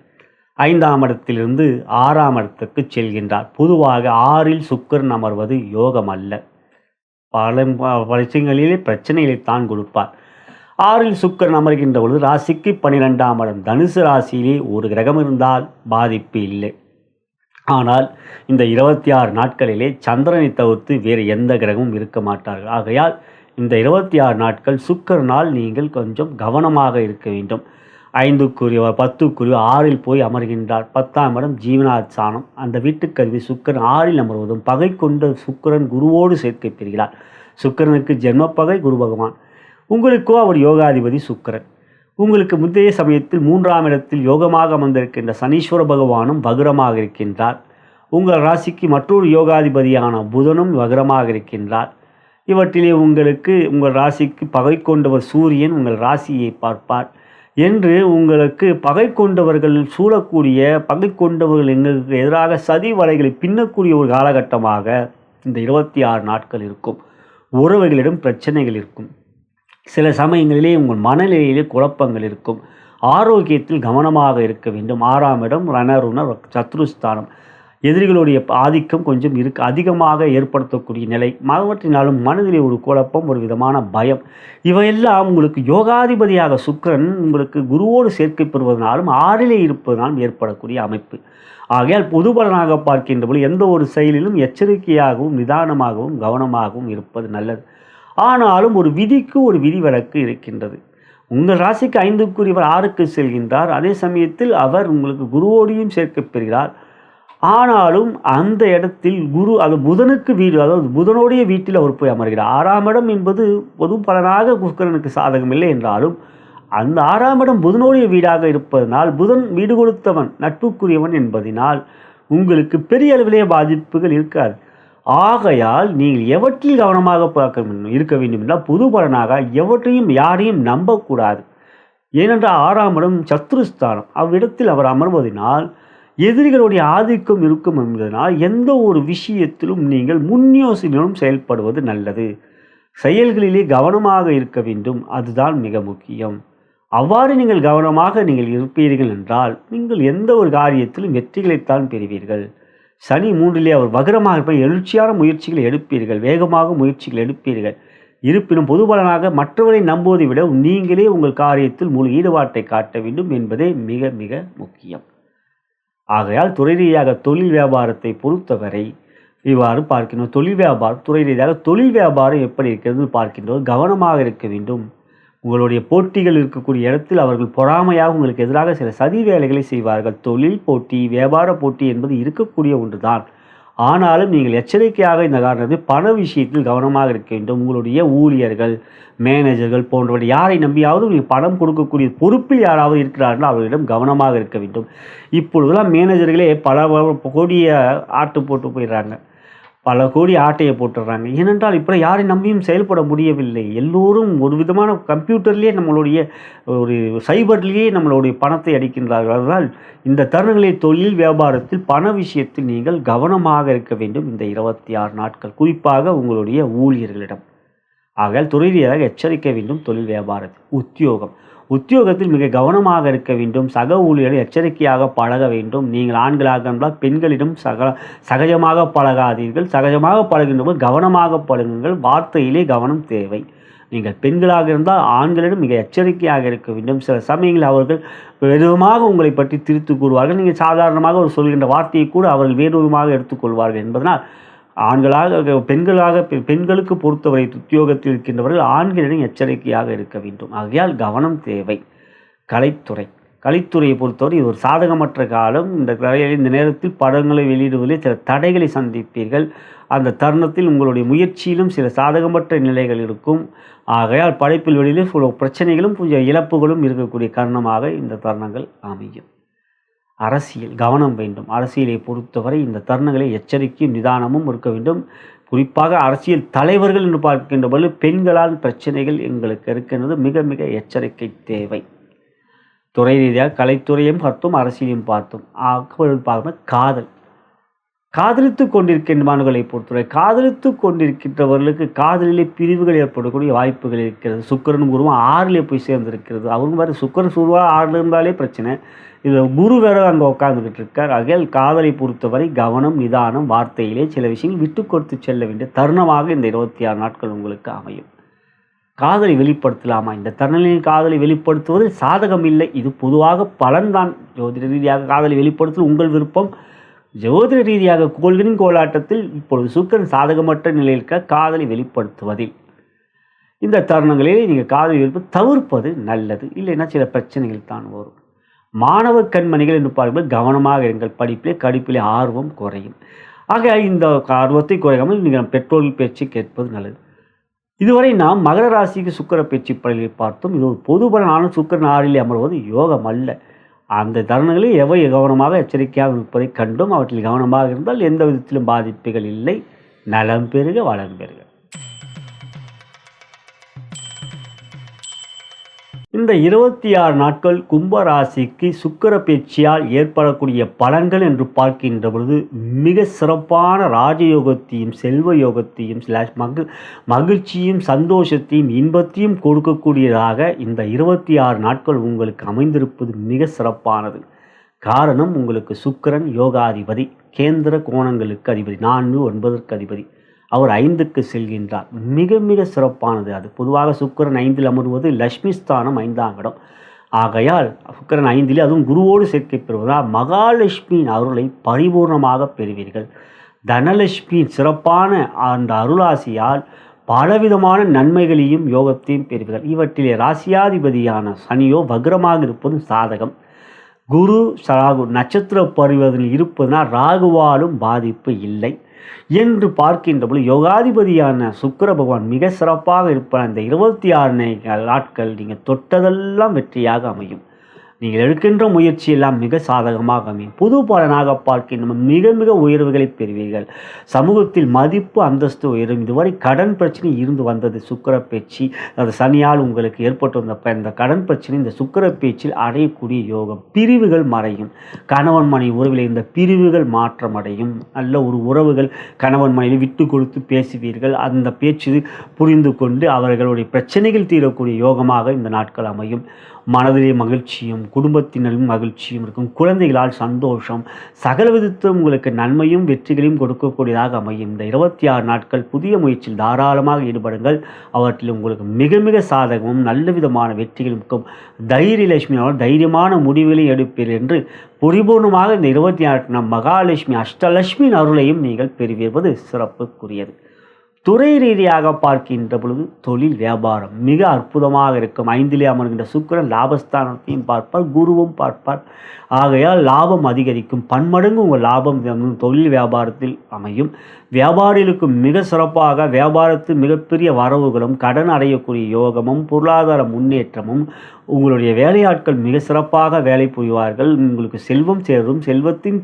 5ஆம் இடத்திலிருந்து 6ஆம் இடத்துக்கு செல்கின்றார். பொதுவாக 6ல் சுக்கிரன் அமர்வது யோகம் அல்ல. பல விஷயங்களிலே பிரச்சனைகளைத்தான் கொடுப்பார். 6ல் சுக்கிரன் அமர்கின்ற பொழுது ராசிக்கு 12ஆம் இடம் தனுசு ராசியிலே ஒரு கிரகம் இருந்தால் பாதிப்பு இல்லை. ஆனால் இந்த 26 நாட்களிலே சந்திரனை தவிர்த்து வேறு எந்த கிரகமும் இருக்க மாட்டார்கள். ஆகையால் இந்த 26 நாட்கள் சுக்கிரனால் நீங்கள் கொஞ்சம் கவனமாக இருக்க வேண்டும். 5க்குரிய 10க்குரிய 6ல் போய் அமர்கின்றார். 10ஆம் இடம் ஜீவனாச்சானம். அந்த வீட்டுக்கு அதிபதி சுக்கிரன் 6ல் அமர்வதும் பகை கொண்ட சுக்கிரன் குருவோடு சேர்க்கை பெறுகிறார். சுக்கிரனுக்கு ஜென்மப்பகை குரு பகவான். உங்களுக்கோ அவர் யோகாதிபதி சுக்கிரன். உங்களுக்கு முந்தைய சமயத்தில் 3ஆம் இடத்தில் யோகமாக அமர்ந்திருக்கின்ற சனீஸ்வர பகவானும் வக்ரமாக இருக்கின்றார். உங்கள் ராசிக்கு மற்றொரு யோகாதிபதியான புதனும் வக்ரமாக இருக்கின்றார். இவற்றிலே உங்கள் ராசிக்கு பகை கொண்டவர் சூரியன் உங்கள் ராசியை பார்ப்பார் என்று உங்களுக்கு பகை கொண்டவர்கள் சூழக்கூடிய பகை கொண்டவர்கள் எங்களுக்கு எதிராக சதி வலைகளை பின்னக்கூடிய ஒரு காலகட்டமாக இந்த 26 நாட்கள் இருக்கும். உறவுகளிடம் பிரச்சனைகள் இருக்கும். சில சமயங்களிலே உங்கள் மனநிலையிலே குழப்பங்கள் இருக்கும். ஆரோக்கியத்தில் கவனமாக இருக்க வேண்டும். 6ஆம் இடம் ரணருண சத்ருஸ்தானம். எதிரிகளுடைய ஆதிக்கம் கொஞ்சம் அதிகமாக ஏற்படுத்தக்கூடிய நிலை. மற்றவற்றினாலும் மனதிலே ஒரு குழப்பம், ஒரு விதமான பயம். இவையெல்லாம் உங்களுக்கு யோகாதிபதியாக சுக்கிரன் உங்களுக்கு குருவோடு சேர்க்கை பெறுவதனாலும் 6லே இருப்பதனாலும் ஏற்படக்கூடிய அமைப்பு. ஆகையால் பொது பலனாக பார்க்கின்ற போது எந்த ஒரு செயலிலும் எச்சரிக்கையாகவும் நிதானமாகவும் கவனமாகவும் இருப்பது நல்லது. ஆனாலும் ஒரு விதிக்கு ஒரு விதிவிலக்கு இருக்கின்றது. உங்கள் ராசிக்கு 5க்குரியவர் 6க்கு செல்கின்றார். அதே சமயத்தில் அவர் உங்களுக்கு குருவோடையும் சேர்க்கப் பெறுகிறார். ஆனாலும் அந்த இடத்தில் குரு அது புதனுக்கு வீடு, அதாவது புதனுடைய வீட்டில் அவர் போய் அமர்கிறார். 6ஆம் இடம் என்பது பொது பலனாக சுக்கிரனுக்கு சாதகம் இல்லை என்றாலும் அந்த 6ஆம் இடம் புதனுடைய வீடாக இருப்பதனால், புதன் வீடு கொடுத்தவன் நட்புக்குரியவன் என்பதனால் உங்களுக்கு பெரிய அளவிலே பாதிப்புகள் இருக்காது. ஆகையால் நீங்கள் எவற்றில் கவனமாக இருக்க வேண்டும் என்றால், பொது பலனாக எவற்றையும் யாரையும் நம்பக்கூடாது. ஏனென்றால் 6ஆம் இடம் சத்ருஸ்தானம், அவ்விடத்தில் அவர் அமர்வதனால் எதிரிகளுடைய ஆதிக்கம் இருக்கும் என்பதனால் எந்த ஒரு விஷயத்திலும் நீங்கள் முன்யோசனையுடன் செயல்படுவது நல்லது. செயல்களிலே கவனமாக இருக்க வேண்டும், அதுதான் மிக முக்கியம். அவ்வாறு நீங்கள் கவனமாக நீங்கள் இருப்பீர்கள் என்றால் நீங்கள் எந்த ஒரு காரியத்திலும் வெற்றிகளைத்தான் பெறுவீர்கள். சனி 3லே அவர் வக்ரமாக இருப்ப எழுச்சியான முயற்சிகளை எடுப்பீர்கள், வேகமாக முயற்சிகள் எடுப்பீர்கள். இருப்பினும் பொது பலனாக மற்றவரை நம்புவதை விட நீங்களே உங்கள் காரியத்தில் முழு ஈடுபாட்டை காட்ட வேண்டும் என்பதே மிக மிக முக்கியம். ஆகையால் துறை ரீதியாக தொழில் வியாபாரத்தை பொறுத்தவரை இவ்வாறு பார்க்கின்றோம். தொழில் வியாபாரம் துறை ரீதியாக தொழில் வியாபாரம் எப்படி இருக்கிறது பார்க்கின்றோம். கவனமாக இருக்க வேண்டும். உங்களுடைய போட்டிகள் இருக்கக்கூடிய இடத்தில் அவர்கள் பொறாமையாக உங்களுக்கு எதிராக சில சதி வேலைகளை செய்வார்கள். தொழில் போட்டி, வியாபார போட்டி என்பது இருக்கக்கூடிய ஒன்றுதான். ஆனாலும் நீங்கள் எச்சரிக்கையாக இந்த காரணத்தில் பண விஷயத்தில் கவனமாக இருக்க வேண்டும். உங்களுடைய ஊழியர்கள், மேனேஜர்கள் போன்றவர்கள் யாரை நம்பியாவது நீங்கள் பணம் கொடுக்கக்கூடிய பொறுப்பில் யாராவது இருக்கிறார்களோ அவர்களிடம் கவனமாக இருக்க வேண்டும். இப்பொழுதெல்லாம் மேனேஜர்களே பல கோடிய ஆட்டு போட்டு போயிடுறாங்க, பல கோடி ஆட்டையை போட்டுடுறாங்க. ஏனென்றால் இப்போ யாரை நம்பியும் செயல்பட முடியவில்லை. எல்லோரும் ஒரு விதமான கம்ப்யூட்டர்லேயே நம்மளுடைய ஒரு சைபர்லேயே நம்மளுடைய பணத்தை அடிக்கின்றார்கள். அதனால் இந்த தருணங்களில் தொழில் வியாபாரத்தில் பண விஷயத்தில் நீங்கள் கவனமாக இருக்க வேண்டும் இந்த 26 நாட்கள், குறிப்பாக உங்களுடைய ஊழியர்களிடம். ஆகையால் துறை ரீதியாக எச்சரிக்க வேண்டும். தொழில் வியாபாரத்தில் உத்தியோகத்தில் மிக கவனமாக இருக்க வேண்டும். சக ஊழியர்கள் எச்சரிக்கையாக பழக வேண்டும். நீங்கள் ஆண்களாக இருந்தால் பெண்களிடம் சகஜமாக பழகாதீர்கள். சகஜமாக பழகின்றபோது கவனமாக பழகுங்கள். வார்த்தையிலே கவனம் தேவை. நீங்கள் பெண்களாக இருந்தால் ஆண்களிடம் மிக எச்சரிக்கையாக இருக்க வேண்டும். சில சமயங்களில் அவர்கள் விதமாக உங்களை பற்றி திரித்து கூறுவார்கள். நீங்கள் சாதாரணமாக ஒரு சொல்கின்ற வார்த்தையை கூட அவர்கள் வேறு விதமாக எடுத்துக்கொள்வார்கள் என்பதனால் பெண்களுக்கு பொறுத்தவரை உத்தியோகத்தில் இருக்கின்றவர்கள் ஆண்களிடம் எச்சரிக்கையாக இருக்க வேண்டும். ஆகையால் கவனம் தேவை. கலைத்துறையை பொறுத்தவரை இது ஒரு சாதகமற்ற காலம். இந்த நேரத்தில் படங்களை வெளியிடுவதில் சில தடைகளை சந்திப்பீர்கள். அந்த தருணத்தில் உங்களுடைய முயற்சியிலும் சில சாதகமற்ற நிலைகள் இருக்கும். ஆகையால் படைப்பில் வெளியிலே சில பிரச்சனைகளும் கொஞ்சம் இழப்புகளும் இருக்கக்கூடிய காரணமாக இந்த தருணங்கள் அமையும். அரசியல் கவனம் வேண்டும். அரசியலை பொறுத்தவரை இந்த தருணங்களை எச்சரிக்கையும் நிதானமும் இருக்க வேண்டும். குறிப்பாக அரசியல் தலைவர்கள் என்று பார்க்கின்ற பொழுது பெண்களால் பிரச்சனைகள் எங்களுக்கு இருக்கின்றது. மிக மிக எச்சரிக்கை தேவை. துறை ரீதியாக கலைத்துறையும் பார்த்தோம், அரசியலையும் பார்த்தோம். பார்க்கணும் காதலித்து கொண்டிருக்கின்றவர்களை பொறுத்தவரை காதலித்து கொண்டிருக்கின்றவர்களுக்கு காதலிலே பிரிவுகள் ஏற்படக்கூடிய வாய்ப்புகள் இருக்கிறது. சுக்கிரனும் குருவும் 6லே போய் சேர்ந்திருக்கிறது. அவங்க வேறு சுக்கிரன் சுருவா 6ல் இருந்தாலே பிரச்சனை. இதில் குரு வேறு அங்கே உட்காந்துக்கிட்டு இருக்கார். ஆகையால் காதலை பொறுத்தவரை கவனம், நிதானம், வார்த்தையிலே சில விஷயங்கள் விட்டு கொடுத்து செல்ல வேண்டிய தருணமாக இந்த 26 நாட்கள் உங்களுக்கு அமையும். காதலை வெளிப்படுத்தலாமா? இந்த தருணங்களில் காதலை வெளிப்படுத்துவது சாதகம் இல்லை. இது பொதுவாக பலன்தான். ஜோதிட ரீதியாக காதலை வெளிப்படுத்துவது உங்கள் விருப்பம். ஜோதிட ரீதியாக கோள்களின் கோலாட்டத்தில் இப்பொழுது சுக்கிரன் சாதகமற்ற நிலையில் காதலை வெளிப்படுத்துவதில் இந்த தருணங்களிலே நீங்கள் காதலை வெளிப்படுத்த தவிர்ப்பது நல்லது. இல்லைன்னா சில பிரச்சனைகள் தான் வரும். மாணவ கண்மணிகள் என்று பார்க்கும்போது கவனமாக இருங்கள். படிப்பிலே ஆர்வம் குறையும். ஆக இந்த ஆர்வத்தை குறையாமல் நீங்கள் பெற்றோர்கள் பேச்சு கேட்பது நல்லது. இதுவரை நாம் மகர ராசிக்கு சுக்கிர பேச்சு பலனை பார்த்தோம். இது ஒரு பொது பலனான சுக்கிரன் 6லே அமர்வது யோகம் அல்ல. அந்த தருணங்களில் எவை கவனமாக எச்சரிக்கையாக இருப்பதை கண்டும் அவற்றில் கவனமாக இருந்தால் எந்த விதத்திலும் பாதிப்புகள் இல்லை. நலம் பெறுக, வளம் பெறுக. இந்த 26 நாட்கள் கும்பராசிக்கு சுக்கிர பேச்சியால் ஏற்படக்கூடிய பலன்கள் என்று பார்க்கின்ற பொழுது மிக சிறப்பான ராஜயோகத்தையும் செல்வ யோகத்தையும் மகிழ்ச்சியும் சந்தோஷத்தையும் இன்பத்தையும் கொடுக்கக்கூடியதாக இந்த 26 நாட்கள் உங்களுக்கு அமைந்திருப்பது மிக சிறப்பானது. காரணம், உங்களுக்கு சுக்கிரன் யோகாதிபதி, கேந்திர கோணங்களுக்கு அதிபதி, 4, 9க்கு அதிபதி. அவர் 5க்கு செல்கின்றார். மிக மிக சிறப்பானது. அது பொதுவாக சுக்கிரன் 5ல் அமர்வது லட்சுமி ஸ்தானம் 5ஆம் இடம். ஆகையால் சுக்கிரன் 5லே அதுவும் குருவோடு சேர்க்கை பெறுவதால் மகாலட்சுமியின் அருளை பரிபூர்ணமாக பெறுவீர்கள். தனலட்சுமியின் சிறப்பான அந்த அருளாசியால் பலவிதமான நன்மைகளையும் யோகத்தையும் பெறுவீர்கள். இவற்றிலே ராசியாதிபதியான சனியோ வக்ரமாக இருப்பதும் சாதகம். குரு ராகு நட்சத்திர பரிவர்த்தனையில் இருப்பதனால் ராகுவாலும் பாதிப்பு இல்லை என்று பார்க்கின்ற பொழுது யோகாதிபதியான சுக்கிர பகவான் மிக சிறப்பாக இருப்பார். அந்த 26 நாட்கள் நீங்கள் தொட்டதெல்லாம் வெற்றியாக அமையும். நீங்கள் எடுக்கின்ற முயற்சி எல்லாம் மிக சாதகமாக அமையும். புது பலனாக பார்க்கின்ற மிக மிக உயர்வுகளை பெறுவீர்கள். சமூகத்தில் மதிப்பு அந்தஸ்து உயரும். இதுவரை கடன் பிரச்சனை இருந்து வந்தது சுக்கிர பேச்சு, அது சனியால் உங்களுக்கு ஏற்பட்டு வந்த இந்த கடன் பிரச்சனை இந்த சுக்கிர பேச்சில் அடையக்கூடிய யோகம். பிரிவுகள் மறையும். கணவன் மனைவி உறவில் இந்த பிரிவுகள் மாற்றம் அடையும். நல்ல ஒரு உறவுகள் கணவன் மனைவி விட்டு கொடுத்து பேசுவீர்கள். அந்த பேச்சு புரிந்து கொண்டு அவர்களுடைய பிரச்சனைகள் தீரக்கூடிய யோகமாக இந்த நாட்கள் அமையும். மனதிலே மகிழ்ச்சியும் குடும்பத்தினரும் மகிழ்ச்சியும் இருக்கும். குழந்தைகளால் சந்தோஷம், சகல விதத்திலும் உங்களுக்கு நன்மையும் வெற்றிகளையும் கொடுக்கக்கூடியதாக அமையும். இந்த 26 நாட்கள் புதிய முயற்சியில் தாராளமாக ஈடுபடுங்கள். அவற்றில் உங்களுக்கு மிக மிக சாதகமும் நல்ல விதமான வெற்றிகளும் இருக்கும். தைரியலட்சுமியால் தைரியமான முடிவுகளை எடுப்பீர் என்று பரிபூர்ணமாக இந்த 26 மகாலட்சுமி அஷ்டலட்சுமி அருளையும் நீங்கள் பெறுவது சிறப்புக்குரியது. துறை ரீதியாக பார்க்கின்ற பொழுது தொழில் வியாபாரம் மிக அற்புதமாக இருக்கும். 5லே அமர்கின்ற சுக்கிரன் லாபஸ்தானத்தையும் பார்ப்பார், குருவும் பார்ப்பார். ஆகையால் லாபம் அதிகரிக்கும். பன்மடங்கு உங்கள் லாபம் தொழில் வியாபாரத்தில் அமையும். வியாபாரிகளுக்கு மிக சிறப்பாக வியாபாரத்தில் மிகப்பெரிய வரவுகளும் கடன் அடையக்கூடிய யோகமும் பொருளாதார முன்னேற்றமும் உங்களுடைய வேலையாட்கள் மிக சிறப்பாக வேலை புரிவார்கள். உங்களுக்கு செல்வம் சேரும். செல்வத்தின்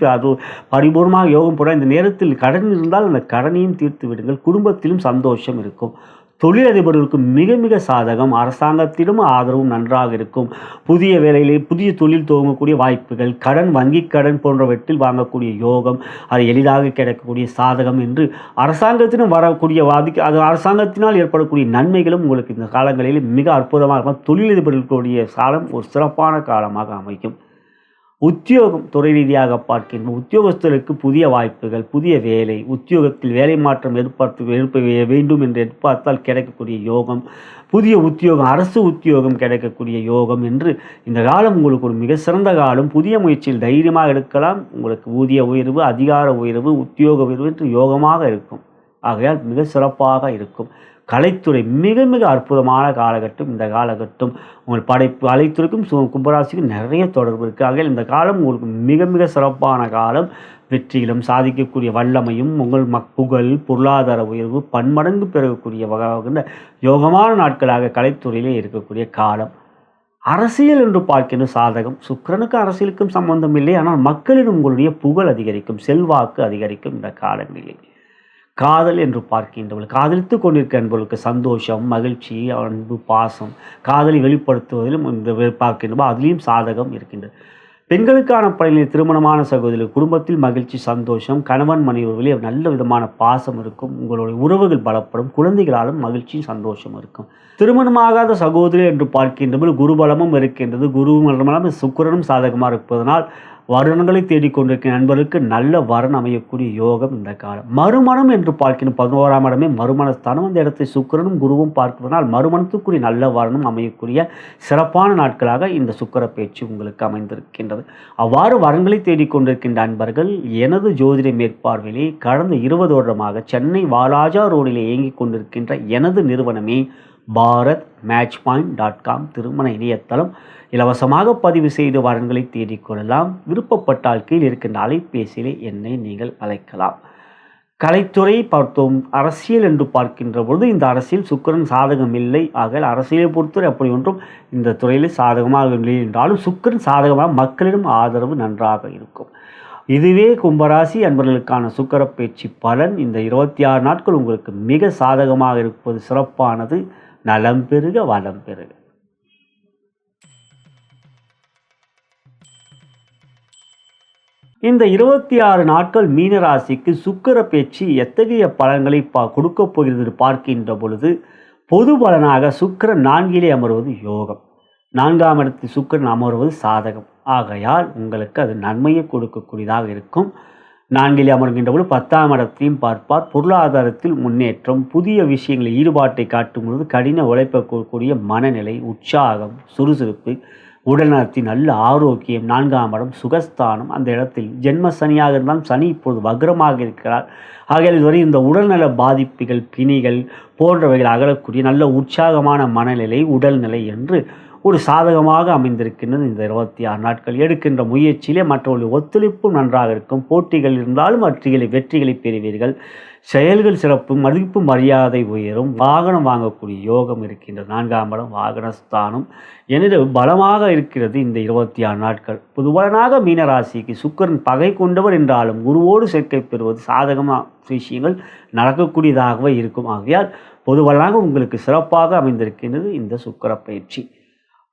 பரிபூர்ணமாக யோகம் போட இந்த நேரத்தில் கடன் இருந்தால் அந்த கடனையும் தீர்த்து விடுங்கள். குடும்பத்திலும் சந்தோஷம் இருக்கும். தொழிலதிபர்களுக்கு மிக மிக சாதகம். அரசாங்கத்திலும் ஆதரவும் நன்றாக இருக்கும். புதிய வேலையிலே புதிய தொழில் துவங்கக்கூடிய வாய்ப்புகள், கடன் வங்கி கடன் போன்றவற்றில் வாங்கக்கூடிய யோகம், அது எளிதாக கிடைக்கக்கூடிய சாதகம் என்று அரசாங்கத்திலும் வரக்கூடிய அது அரசாங்கத்தினால் ஏற்படக்கூடிய நன்மைகளும் உங்களுக்கு இந்த காலங்களில் மிக அற்புதமாக இருக்கும். தொழிலதிபர்களுடைய காலம் ஒரு சிறப்பான காலமாக அமையும். உத்தியோகம் துறை ரீதியாக பார்க்கின்ற உத்தியோகஸ்தர்களுக்கு புதிய வாய்ப்புகள், புதிய வேலை, உத்தியோகத்தில் வேலை மாற்றம் எழுப்ப வேண்டும் என்று எதிர்பார்த்தால் கிடைக்கக்கூடிய யோகம், புதிய உத்தியோகம், அரசு உத்தியோகம் கிடைக்கக்கூடிய யோகம் என்று இந்த காலம் உங்களுக்கு ஒரு மிக சிறந்த காலம். புதிய முயற்சியில் தைரியமாக எடுக்கலாம். உங்களுக்கு ஊதிய உயர்வு, அதிகார உயர்வு, உத்தியோக உயர்வு என்று யோகமாக இருக்கும். ஆகையால் மிக சிறப்பாக இருக்கும். கலைத்துறை மிக மிக அற்புதமான காலகட்டம் இந்த காலகட்டம். உங்கள் படைப்பு கலைத்துறைக்கும் கும்பராசிக்கும் நிறைய தொடர்பு இருக்குது. ஆகையால் இந்த காலம் உங்களுக்கு மிக மிக சிறப்பான காலம். வெற்றிகளும் சாதிக்கக்கூடிய வல்லமையும் உங்கள் புகழ், பொருளாதார உயர்வு பன்மடங்கு பெறக்கூடிய வகையான யோகமான நாட்களாக கலைத்துறையிலே இருக்கக்கூடிய காலம். அரசியல் என்று பார்க்கின்ற சாதகம். சுக்கிரனுக்கு அரசியலுக்கும் சம்பந்தம் இல்லை. ஆனால் மக்களின் உங்களுடைய புகழ் அதிகரிக்கும், செல்வாக்கு அதிகரிக்கும் இந்த காலங்களிலே. காதல் என்று பார்க்கின்றவர்கள் காதலித்து கொண்டிருக்க அன்பர்களுக்கு சந்தோஷம், மகிழ்ச்சி, அன்பு, பாசம், காதலை வெளிப்படுத்துவதிலும் இந்த பார்க்கின்றோம். அதிலையும் சாதகம் இருக்கின்றது. பெண்களுக்கான பணியில் திருமணமான சகோதரி குடும்பத்தில் மகிழ்ச்சி, சந்தோஷம், கணவன் மனைவி நல்ல விதமான பாசம் இருக்கும். உங்களுடைய உறவுகள் பலப்படும். குழந்தைகளாலும் மகிழ்ச்சி, சந்தோஷம் இருக்கும். திருமணமாகாத சகோதரி என்று பார்க்கின்றபோது குருபலமும் இருக்கின்றது. குருவும் சுக்கிரனும் சாதகமாக இருப்பதனால் வருணங்களை தேடிக்கொண்டிருக்கிற நண்பர்களுக்கு நல்ல வரன் அமையக்கூடிய யோகம் இந்த காலம். மறுமணம் என்று பார்க்கின்ற 11ஆம் இடமே மறுமணஸ்தானம். அந்த இடத்தை சுக்கிரனும் குருவும் பார்ப்பதனால் மறுமணத்துக்குரிய நல்ல வரனும் அமையக்கூடிய சிறப்பான நாட்களாக இந்த சுக்கிர பேச்சு உங்களுக்கு அமைந்திருக்கின்றது. அவ்வாறு வரன்களை தேடிக்கொண்டிருக்கின்ற நண்பர்கள் எனது ஜோதிட மேற்பார்வையிலே கடந்த 20 வருடமாக சென்னை வாலாஜா ரோடிலே இயங்கிக் கொண்டிருக்கின்ற எனது நிறுவனமே bharatmatchpoint.com திருமண இணையதளம். இலவசமாக பதிவு செய்து வரன்களை தேடிக்கொள்ளலாம். விருப்பப்பட்டால் கீழ் இருக்கின்ற அலைபேசியிலே என்னை நீங்கள் அழைக்கலாம். கலைத்துறை பார்த்தோம். அரசியல் என்று பார்க்கின்ற பொழுது இந்த அரசியல் சுக்கிரன் சாதகம் இல்லை. ஆக அரசியலை பொறுத்தவரை அப்படி ஒன்றும் இந்த துறையில் சாதகமாக இல்லை என்றாலும் சுக்கிரன் சாதகமாக மக்களிடம் ஆதரவு நன்றாக இருக்கும். இதுவே கும்பராசி அன்பர்களுக்கான சுக்கிர பேச்சு பலன். இந்த 26 நாட்கள் உங்களுக்கு மிக சாதகமாக இருப்பது சிறப்பானது. நலம் பெருக வளம் பெருக. இந்த 26 நாட்கள் மீனராசிக்கு சுக்கிர பேச்சு எத்தகைய பலன்களை கொடுக்க போகிறது பார்க்கின்ற பொழுது பொது பலனாக சுக்கிரன் 4லே அமர்வது யோகம், 4ஆம் இடத்தில் சுக்கிரன் அமர்வது சாதகம். ஆகையால் உங்களுக்கு அது நன்மையை கொடுக்கக்கூடியதாக இருக்கும். 4லே அமர்கின்ற பொழுது 10ஆம் இடத்தையும் பார்ப்பார். பொருளாதாரத்தில் முன்னேற்றம், புதிய விஷயங்களில் ஈடுபாட்டை காட்டும் பொழுது கடின உழைப்பக்கூடிய மனநிலை, உற்சாகம், சுறுசுறுப்பு, உடல்நலத்தின் நல்ல ஆரோக்கியம். 4ஆம் இடம் சுகஸ்தானம். அந்த இடத்தில் ஜென்ம சனியாக இருந்தாலும் சனி இப்பொழுது வக்ரமாக இருக்கிறார். ஆகையால் இதுவரை இந்த உடல்நல பாதிப்புகள், பிணிகள் போன்றவைகள் அகலக்கூடிய நல்ல உற்சாகமான மனநிலை, உடல்நிலை என்று ஒரு சாதகமாக அமைந்திருக்கின்றது. இந்த 26 நாட்கள் எடுக்கின்ற முயற்சியிலே மற்றவர்களுடைய ஒத்துழைப்பும் நன்றாக இருக்கும். போட்டிகள் இருந்தாலும் வெற்றிகளை பெறுவீர்கள். செயல்கள் சிறப்பு, மதிப்பு மரியாதை உயரும். வாகனம் வாங்கக்கூடிய யோகம் இருக்கின்றது. 4ஆம் இடம் வாகனஸ்தானம். எனவே பலமாக இருக்கிறது இந்த 26 நாட்கள். பொதுவாக மீனராசிக்கு சுக்கிரன் பகை கொண்டவர் என்றாலும் குருவோடு சேர்க்கை பெறுவது சாதகமான விஷயங்கள் நடக்கக்கூடியதாகவே இருக்கும். ஆகையால் பொதுவாக உங்களுக்கு சிறப்பாக அமைந்திருக்கின்றது இந்த சுக்கிர பயிற்சி.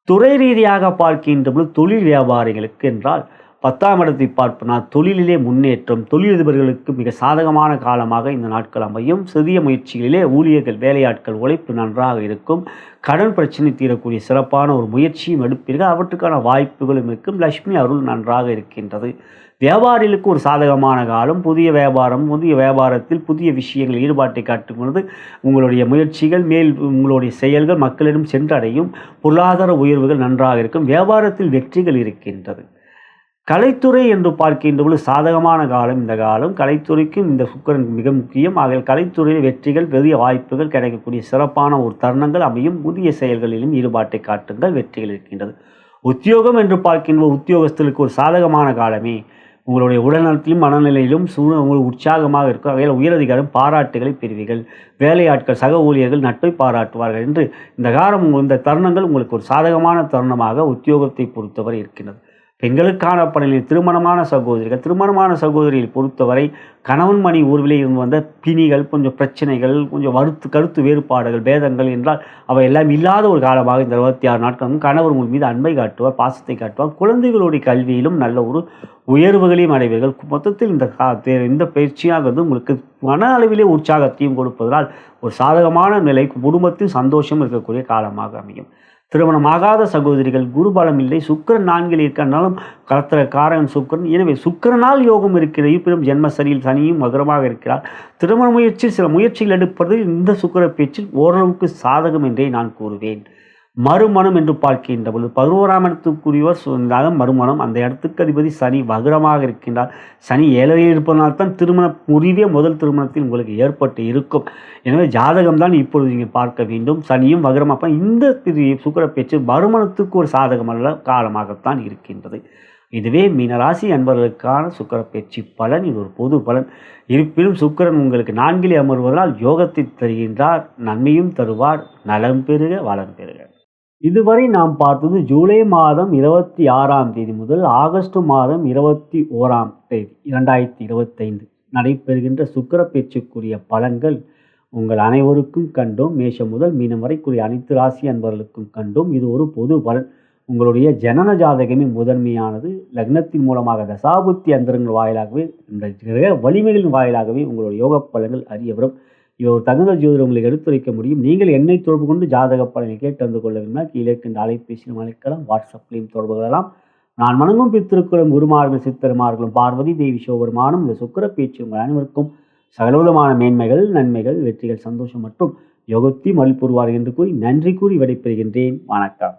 துறை ரீதியாக பார்க்கின்ற பொழுது தொழில் வியாபாரிகளுக்கு என்றால் 10ஆம் இடத்தை பார்ப்பனால் தொழிலிலே முன்னேற்றம், தொழிலதிபர்களுக்கு மிக சாதகமான காலமாக இந்த நாட்கள் அமையும். சிறிய முயற்சிகளிலே ஊழியர்கள், வேலையாட்கள் உழைப்பு நன்றாக இருக்கும். கடன் பிரச்சனை தீரக்கூடிய சிறப்பான ஒரு முயற்சியும் எடுப்பீர்கள். அவற்றுக்கான வாய்ப்புகளும் இருக்கும். லட்சுமி அருள் நன்றாக இருக்கின்றது. வியாபாரிகளுக்கு ஒரு சாதகமான காலம். புதிய வியாபாரத்தில் புதிய விஷயங்கள் ஈடுபாட்டை காட்டும் பொழுது உங்களுடைய முயற்சிகள் உங்களுடைய செயல்கள் மக்களிடம் சென்றடையும். பொருளாதார உயர்வுகள் நன்றாக இருக்கும். வியாபாரத்தில் வெற்றிகள் இருக்கின்றது. கலைத்துறை என்று பார்க்கின்ற பொழுது சாதகமான காலம் இந்த காலம். கலைத்துறைக்கும் இந்த சுக்கிரன் மிக முக்கியம். ஆகிய கலைத்துறையில் வெற்றிகள், பெரிய வாய்ப்புகள் கிடைக்கக்கூடிய சிறப்பான ஒரு தருணங்கள் அமையும். புதிய செயல்களிலும் ஈடுபாட்டை காட்டுங்கள், வெற்றிகள் இருக்கின்றது. உத்தியோகம் என்று பார்க்கின்ற உத்தியோகஸ்தலுக்கு ஒரு சாதகமான காலமே. உங்களுடைய உடல்நலத்திலும் மனநிலையிலும் உங்களுக்கு உற்சாகமாக இருக்கும். வகையில் உயரதிகாரம் பாராட்டுகளை பெறுவீர்கள். வேலையாட்கள், சக ஊழியர்கள் நட்பை பாராட்டுவார்கள் என்று இந்த தருணங்கள் உங்களுக்கு ஒரு சாதகமான தருணமாக உத்தியோகத்தை பொறுத்தவரை இருக்கின்றது. பெண்களுக்கான பணியில் திருமணமான சகோதரியை பொறுத்தவரை கணவன் மணி ஊர்விலே இருந்து வந்த பிணிகள், கொஞ்சம் பிரச்சனைகள், கொஞ்சம் கருத்து வேறுபாடுகள், பேதங்கள் என்றால் அவை எல்லாம் இல்லாத ஒரு காலமாக இந்த 26 நாட்களும் கணவர் உங்கள் மீது அன்பை காட்டுவார், பாசத்தை காட்டுவார். குழந்தைகளுடைய கல்வியிலும் நல்ல ஒரு உயர்வுகளையும் அடைவீர்கள். மொத்தத்தில் இந்த பயிற்சியாகிறது உங்களுக்கு மன அளவிலே உற்சாகத்தையும் கொடுப்பதனால் ஒரு சாதகமான நிலை, குடும்பத்தில் சந்தோஷம் இருக்கக்கூடிய காலமாக அமையும். திருமணமாகாத சகோதரிகள், குருபலம் இல்லை, சுக்கிரன் 4இல் இருக்கிறனாலும் காரகன் சுக்கிரன். எனவே சுக்கிரனால் யோகம் இருக்கிறது. இருப்பினும் ஜென்மசனியில் சனியும் மகரமாக இருக்கிறார். திருமண முயற்சியில் சில முயற்சிகள் எடுப்பது இந்த சுக்கிர பேச்சில் ஓரளவுக்கு சாதகம் என்றே நான் கூறுவேன். மறுமணம் என்று பார்க்கின்ற பொழுது 11ஆம் இடத்துக்குரியவர் மறுமணம். அந்த இடத்துக்கு அதிபதி சனி வக்ரமாக இருக்கின்றார். சனி 7ல் இருப்பதனால்தான் திருமண முறிவே முதல் திருமணத்தில் உங்களுக்கு ஏற்பட்டு இருக்கும். எனவே ஜாதகம்தான் இப்பொழுது நீங்கள் பார்க்க வேண்டும். சனியும் வக்ரமாக இந்த சுக்கிர பேச்சு மறுமணத்துக்கு ஒரு சாதகமல்ல காலமாகத்தான் இருக்கின்றது. இதுவே மீனராசி அன்பர்களுக்கான சுக்கிர பேச்சு பலன். இது ஒரு பொது பலன். இருப்பினும் சுக்கிரன் உங்களுக்கு 4இல் அமர்வதனால் யோகத்தை தருகின்றார், நன்மையும் தருவார். நலம் பெறுக, வளம் பெறுக. இதுவரை நாம் பார்த்தது ஜூலை மாதம் 26ஆம் தேதி முதல் ஆகஸ்ட் மாதம் 21ஆம் தேதி 2025 நடைபெறுகின்ற சுக்கிர பேச்சுக்குரிய பலன்கள் உங்கள் அனைவருக்கும் கண்டோம். மேஷம் முதல் மீனம் வரைக்குரிய அனைத்து ராசி அன்பர்களுக்கும் கண்டோம். இது ஒரு பொது பலன். உங்களுடைய ஜனன ஜாதகமே முதன்மையானது. லக்னத்தின் மூலமாக தசாபுத்தி அந்தரங்கள் வாயிலாகவே, இந்த கிரக வலிமைகளின் வாயிலாகவே உங்களுடைய யோக பலன்கள் அறிய வரும். இவர் ஒரு தகுந்த ஜோதிடர் உங்களுக்கு எடுத்துரைக்க முடியும். நீங்கள் என்னை தொடர்பு கொண்டு ஜாதக பலனை கேட்டு அறிந்து கொள்ள வேண்டும்னா கீழே இருக்கின்ற அலைபேசியிலும் அழைக்கலாம், வாட்ஸ்அப்லையும் தொடர்பு கொள்ளலாம். நான் வணங்கும் பித்திருக்களும் குருமார்களும் சித்தருமார்களும் பார்வதி தேவி சிவபெருமானும் இந்த சுக்கிர பேச்சு உங்கள் அனைவருக்கும் சகலவிதமான மேன்மைகள், நன்மைகள், வெற்றிகள், சந்தோஷம் மற்றும் யோகத்தையும் அளிப்புறுவார் என்று கூறி நன்றி கூறி விடைபெறுகின்றேன். வணக்கம்.